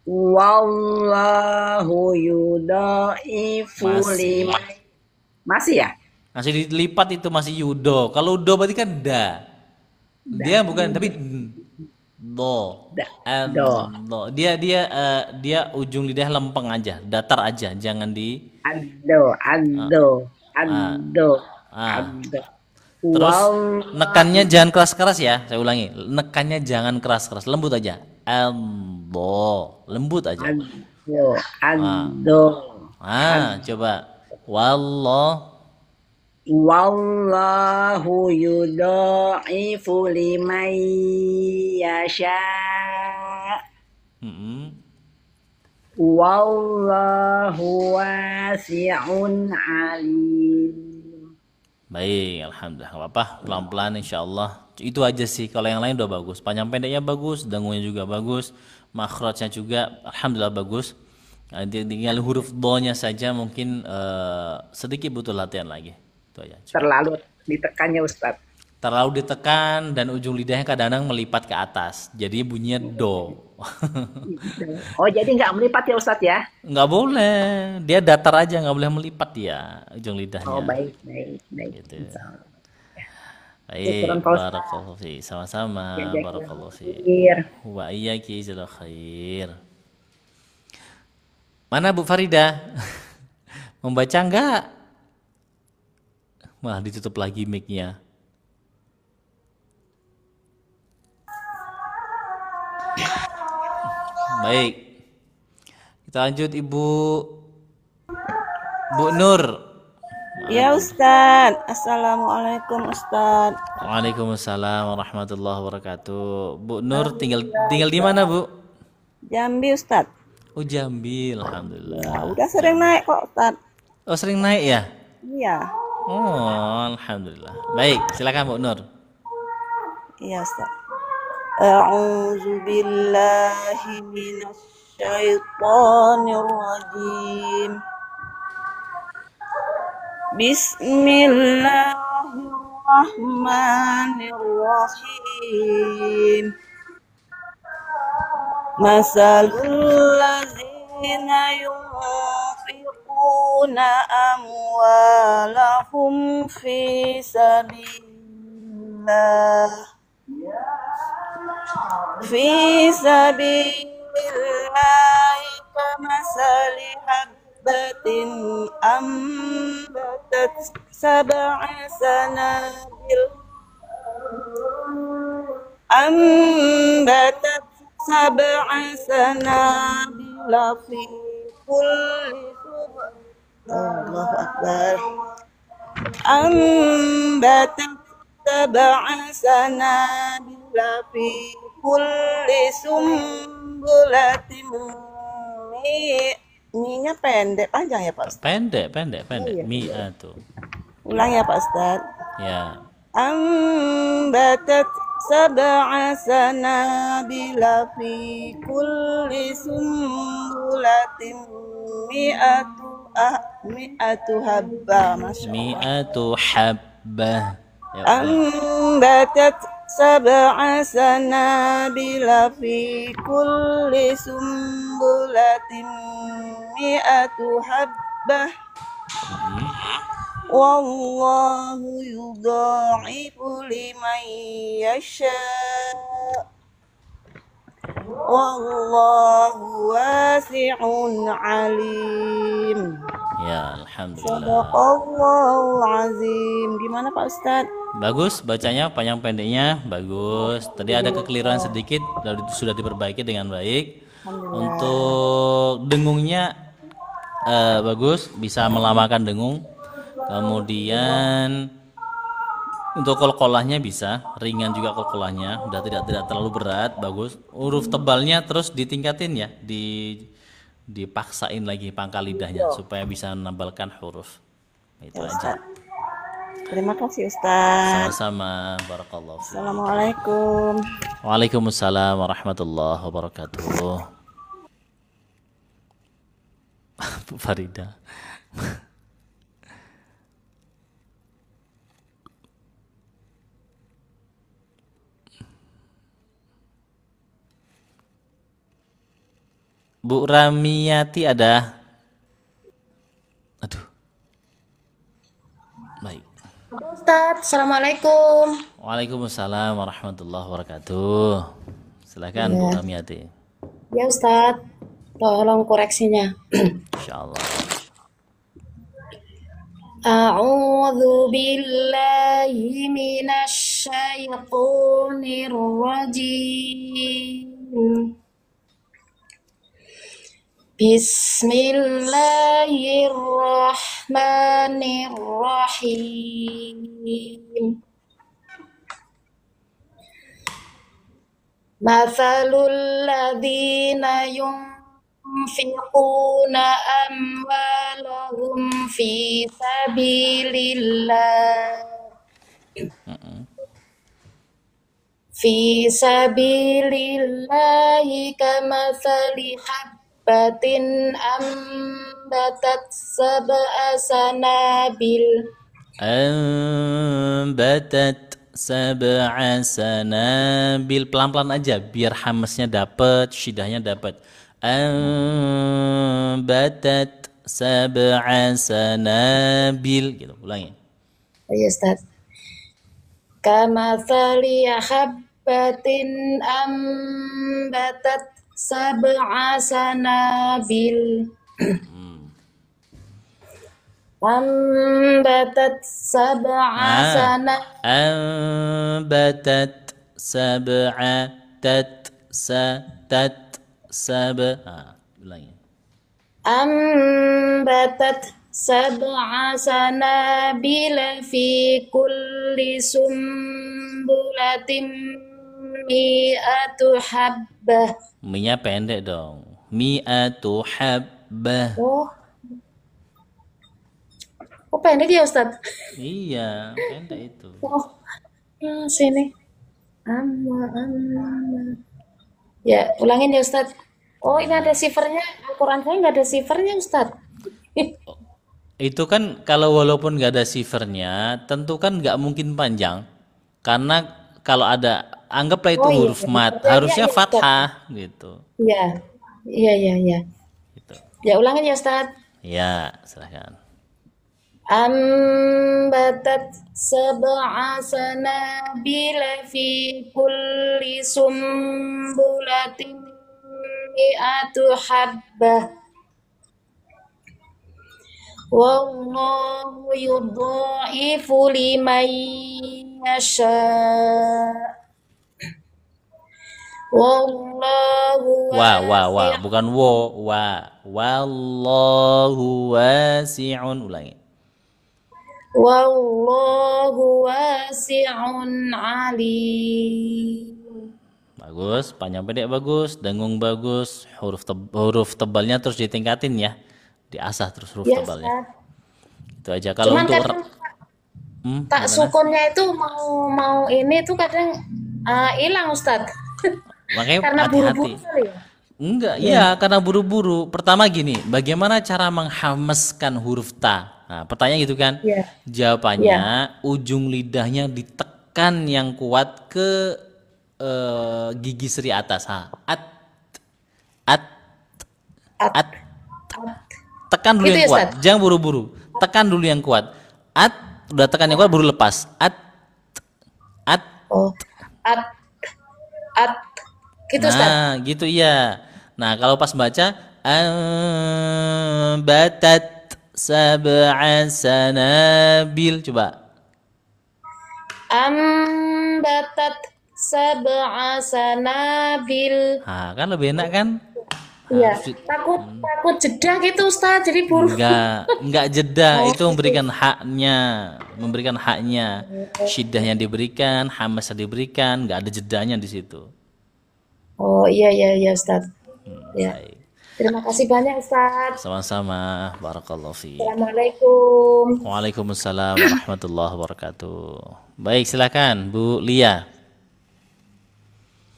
[SPEAKER 12] Wallahu yudha'ifu liman. Masih ya?
[SPEAKER 1] Masih dilipat itu masih yudo. Kalau do berarti kan da. Dia bukan tapi do. Do. Dia ujung lidah lempeng aja, datar aja, jangan di
[SPEAKER 12] addo.
[SPEAKER 1] Terus nekannya jangan keras-keras ya. Saya ulangi. Nekannya jangan keras-keras, lembut aja. Ambo. Lembut aja. Coba.
[SPEAKER 12] Wallahu yudha'ifu liman yasha. Wallahu wasi'un alim.
[SPEAKER 1] Baik, alhamdulillah. Gak apa-apa, pelan-pelan insyaallah. Itu aja sih. Kalau yang lain udah bagus. Panjang pendeknya bagus, dangunya juga bagus, makhrajnya juga alhamdulillah bagus. Tinggal huruf do-nya saja mungkin sedikit butuh latihan lagi. Itu aja.
[SPEAKER 12] Terlalu ditekannya Ustadz.
[SPEAKER 1] Terlalu ditekan dan ujung lidahnya kadang-kadang melipat ke atas. Jadi bunyinya do.
[SPEAKER 12] Oh, jadi nggak melipat ya Ustadz ya?
[SPEAKER 1] Nggak boleh. Dia datar aja, nggak boleh melipat ya ujung lidahnya.
[SPEAKER 12] Oh, baik.
[SPEAKER 1] Gitu. Baik, barakallahu fi. Sama-sama, barakallahu fi. Wa iyyaki jazakallahu khair. Mana Bu Farida? Membaca enggak? Wah, ditutup lagi mic-nya. Baik. Kita lanjut Ibu Bu Nur.
[SPEAKER 13] Ya Ustaz. Assalamualaikum Ustaz.
[SPEAKER 1] Waalaikumsalam warahmatullahi wabarakatuh. Bu Nur tinggal di mana, Bu?
[SPEAKER 13] Jambi Ustaz.
[SPEAKER 1] Oh, Jambi, alhamdulillah.
[SPEAKER 13] Ya, udah sering naik kok Ustaz.
[SPEAKER 1] Oh, sering naik ya?
[SPEAKER 13] Iya.
[SPEAKER 1] Oh, alhamdulillah. Baik, silakan Bu Nur.
[SPEAKER 13] Iya Ustaz. A'udzu billahi minasy syaithanir rajim. Bismillahirrahmanirrahim. Masalul ladzina yunfiquna amwalahum fi sabilillah kamasali habbatin ambatat sab'a sanabila fi kulli Allahu akbar. Ambatat sab'a sanabila fi kulli sumbulatin mi-nya pendek, panjang ya Pak Ustaz?
[SPEAKER 1] Pendek.
[SPEAKER 13] Iya.
[SPEAKER 1] Mi'atu.
[SPEAKER 13] Ulang ya Pak Ustaz.
[SPEAKER 1] Ya.
[SPEAKER 13] Ambatat sab'a sanabila fi kulli sumbulatin mi'atu habba.
[SPEAKER 1] Mi'atu habbah.
[SPEAKER 13] Ambatat sab'a sanabila fi kulli sumbulatin mi'atu habbah. Wallahu yudha'ifu liman yasha. Wallahu wasi'un alim.
[SPEAKER 1] Ya, alhamdulillah.
[SPEAKER 13] Sadaqallahul azim. Gimana Pak Ustadz?
[SPEAKER 1] Bagus bacanya, panjang pendeknya bagus. Tadi ada kekeliruan sedikit, sudah diperbaiki dengan baik. Untuk dengungnya bagus, bisa melamakan dengung. Kemudian untuk kolkolahnya bisa, ringan juga kolkolahnya, udah tidak terlalu berat, bagus. Huruf tebalnya terus ditingkatin ya, dipaksain lagi pangkal lidahnya supaya bisa menambalkan huruf. Itu aja.
[SPEAKER 13] Terima kasih Ustadz.
[SPEAKER 1] Sama-sama, barakallahu fiik.
[SPEAKER 13] Assalamualaikum.
[SPEAKER 1] Waalaikumsalam warahmatullahi wabarakatuh. Bu Farida. Bu Ramiyati ada? Aduh. Baik.
[SPEAKER 14] Ustadz, Assalamualaikum.
[SPEAKER 1] Waalaikumsalam warahmatullahi wabarakatuh. Silakan Bu Ramiyati.
[SPEAKER 14] Ya Ustadz, tolong koreksinya.
[SPEAKER 1] Insyaallah.
[SPEAKER 14] A'udzu billahi minasy syaithanir rajim. Bismillahirrahmanirrahim. Mathalul ladzina yunfiquna amwalahum fi sabilillah kamathali habbatin ambatat sab'a sanabil
[SPEAKER 1] sab'a sanabil. Pelan-pelan aja biar hamesnya dapat, syidahnya dapat. Ambatat sab'a sanabil gitu. Ulangi.
[SPEAKER 14] Oh iya Ustaz. Kamathali habbatin ambatat sab'a sanabil. Ambatat sab'a sanabil.
[SPEAKER 1] Ambatat sab'a sab'a. Ulangi.
[SPEAKER 14] Ambatat sab'a sanabila fi kulli sumbulatin mi'atu habbah.
[SPEAKER 1] Mi-nya pendek dong. Mi'atu habbah.
[SPEAKER 14] Oh pendek ya Ustaz?
[SPEAKER 1] Iya, pendek itu.
[SPEAKER 14] Oh, sini. Ya, ulangin ya Ustaz. Oh ini ada sifernya. Al-Quran saya nggak ada sifernya Ustaz.
[SPEAKER 1] Itu kan kalau walaupun nggak ada sifernya, tentu kan nggak mungkin panjang. Karena kalau ada, anggaplah itu huruf mat, harusnya fathah gitu.
[SPEAKER 14] Iya, iya.
[SPEAKER 1] Gitu.
[SPEAKER 14] Ya ulangin ya Ustaz.
[SPEAKER 1] Ya, silahkan.
[SPEAKER 14] Ambatat sab'a sanabila fi kulli sumbulatin mi'atu habbah. Wallahu yudha'ifu liman yasha. Wallahu
[SPEAKER 1] bukan wallahu wasi'un. Ulangi.
[SPEAKER 14] Wallahu wasi'un alim.
[SPEAKER 1] Bagus, panjang pendek bagus, dengung bagus, huruf tebalnya terus ditingkatin ya. Diasah terus huruf tebalnya. Itu aja. Kalau
[SPEAKER 14] Cuman
[SPEAKER 1] untuk
[SPEAKER 14] tak sukunnya itu mau ini tuh kadang hilang Ustadz.
[SPEAKER 1] Makanya
[SPEAKER 14] karena
[SPEAKER 1] hati-hati.
[SPEAKER 14] Buru-buru ya?
[SPEAKER 1] Enggak, ya karena buru-buru. Pertama gini, bagaimana cara menghameskan huruf ta? Nah, pertanyaan gitu kan? Jawabannya ujung lidahnya ditekan yang kuat ke gigi seri atas. Tekan dulu yang kuat, jangan buru-buru. Tekan dulu yang kuat. Udah tekan yang kuat, baru lepas.
[SPEAKER 14] Gitu Ustaz.
[SPEAKER 1] Nah, gitu iya. Nah, kalau pas baca batat sab'a sanabil. Coba.
[SPEAKER 14] Ambatat sab'a sanabil.
[SPEAKER 1] Nah, kan lebih enak kan?
[SPEAKER 14] Iya,
[SPEAKER 1] Harus
[SPEAKER 14] takut jeda gitu Ustaz, jadi buru.
[SPEAKER 1] enggak jeda, itu memberikan haknya, syiddahnya diberikan, hamasnya diberikan, enggak ada jedanya di situ.
[SPEAKER 14] Oh iya Ustaz. Ya.
[SPEAKER 1] Baik.
[SPEAKER 14] Terima kasih banyak Ustaz.
[SPEAKER 1] Sama-sama, barakallahu fi.
[SPEAKER 14] Assalamualaikum.
[SPEAKER 1] Waalaikumsalam warahmatullahi wabarakatuh. Baik, silakan Bu Lia.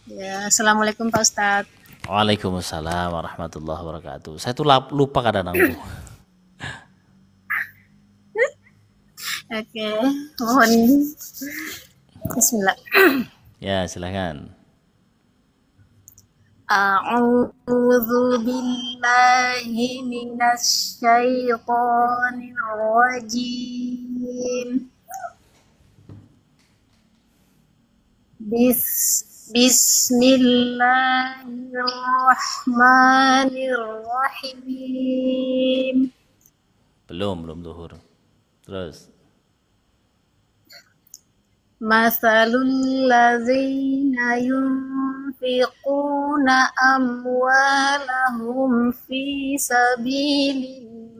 [SPEAKER 10] Ya, Assalamualaikum Pak Ustadz.
[SPEAKER 1] Waalaikumsalam warahmatullahi wabarakatuh. Saya tuh lupa kadang-kadang Bu.
[SPEAKER 10] Oke, mohon Bismillah.
[SPEAKER 1] Ya, silakan.
[SPEAKER 10] A'udzu billahi minasy syaithanir rajim. Bismillahirrahmanirrahim.
[SPEAKER 1] Belum zuhur. Terus.
[SPEAKER 10] Masalul ladzina yunfiquna amwalahum fi sabilillah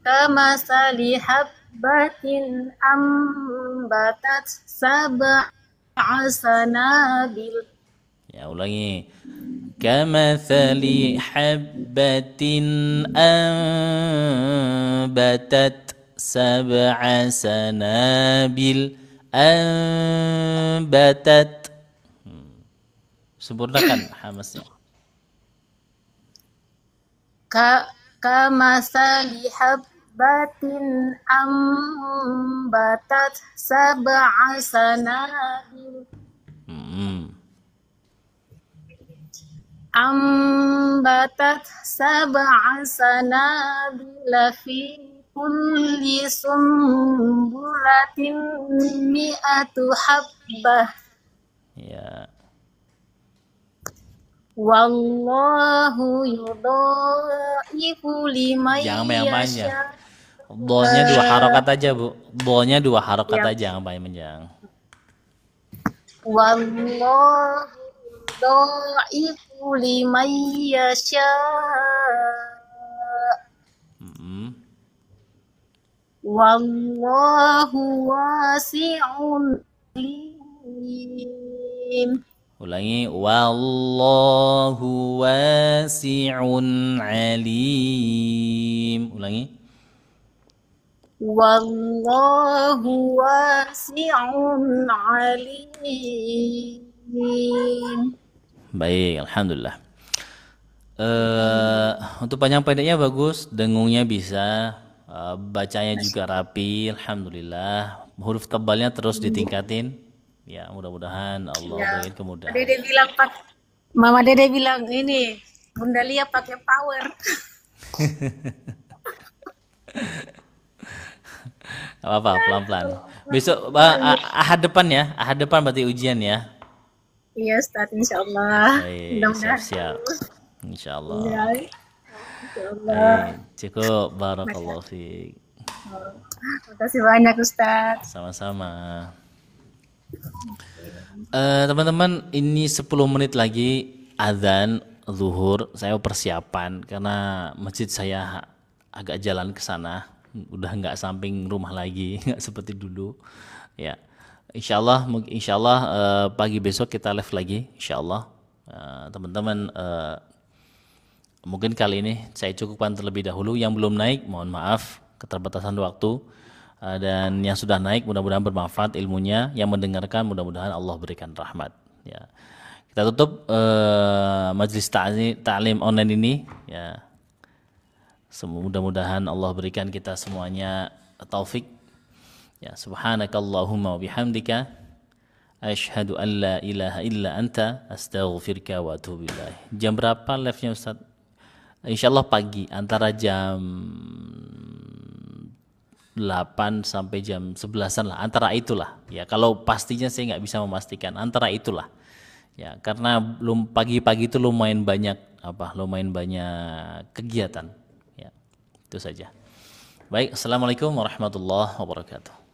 [SPEAKER 10] kamasali habbatin ambatat sab'a sanabil.
[SPEAKER 1] Ya, ulangi. Kamathali habbatin ambatat sab'a sanabil ambatat. Sempurnakan hamasnya.
[SPEAKER 10] Kamasali habbatin ambatat sab'a sanabil. Ambatat sab'a sanabila fi kulli sumbulatin mi'atu habbah.
[SPEAKER 1] Ya.
[SPEAKER 10] Wallahu yudha'ifu liman yasha.
[SPEAKER 1] Dhalnya 2 harokat aja Bu. Dhalnya 2 harokat aja, jangan panjang.
[SPEAKER 10] Wallahu yudha'ifu liman yasha. Wallahu wasi'un alim.
[SPEAKER 1] Ulangi. Wallahu wasi'un alim. Ulangi.
[SPEAKER 10] Wallahu wasi'un alim.
[SPEAKER 1] Baik, alhamdulillah. Untuk panjang pendeknya bagus, dengungnya bisa, bacanya juga rapi, alhamdulillah. Huruf tebalnya terus ditingkatin. Ya, mudah-mudahan Allah berikan kemudahan.
[SPEAKER 10] Dede bilang Mama Dede bilang ini, Bunda Lia pakai power.
[SPEAKER 1] Gak apa-apa, pelan-pelan. Besok ahad depan ya, ahad depan berarti ujian ya.
[SPEAKER 10] Iya Ustaz, insyaallah.
[SPEAKER 1] Mudah-mudahan. Siap. Insyaallah. Cukup, barakallahu fiik.
[SPEAKER 10] Terima kasih banyak Ustaz.
[SPEAKER 1] Sama-sama. Teman-teman, ini 10 menit lagi azan zuhur. Saya persiapan karena masjid saya agak jalan ke sana, udah nggak samping rumah lagi, nggak seperti dulu. Ya, insyaallah pagi besok kita live lagi, insyaallah. Teman-teman, mungkin kali ini saya cukupkan terlebih dahulu. Yang belum naik, mohon maaf keterbatasan waktu. Dan yang sudah naik mudah-mudahan bermanfaat ilmunya, yang mendengarkan mudah-mudahan Allah berikan rahmat ya. Kita tutup majelis ta'lim online ini ya. Mudah-mudahan Allah berikan kita semuanya taufik ya. Subhanakallahumma wa bihamdika asyhadu an la ilaha illa anta astaghfiruka wa atubu ilaik. Jam berapa live-nya Ustaz? Insyaallah pagi antara jam 8 sampai jam 11-an lah, antara itulah ya. Kalau pastinya saya nggak bisa memastikan, antara itulah Ya, karena belum pagi-pagi itu lumayan banyak kegiatan. Ya, itu saja. Baik, assalamualaikum warahmatullahi wabarakatuh.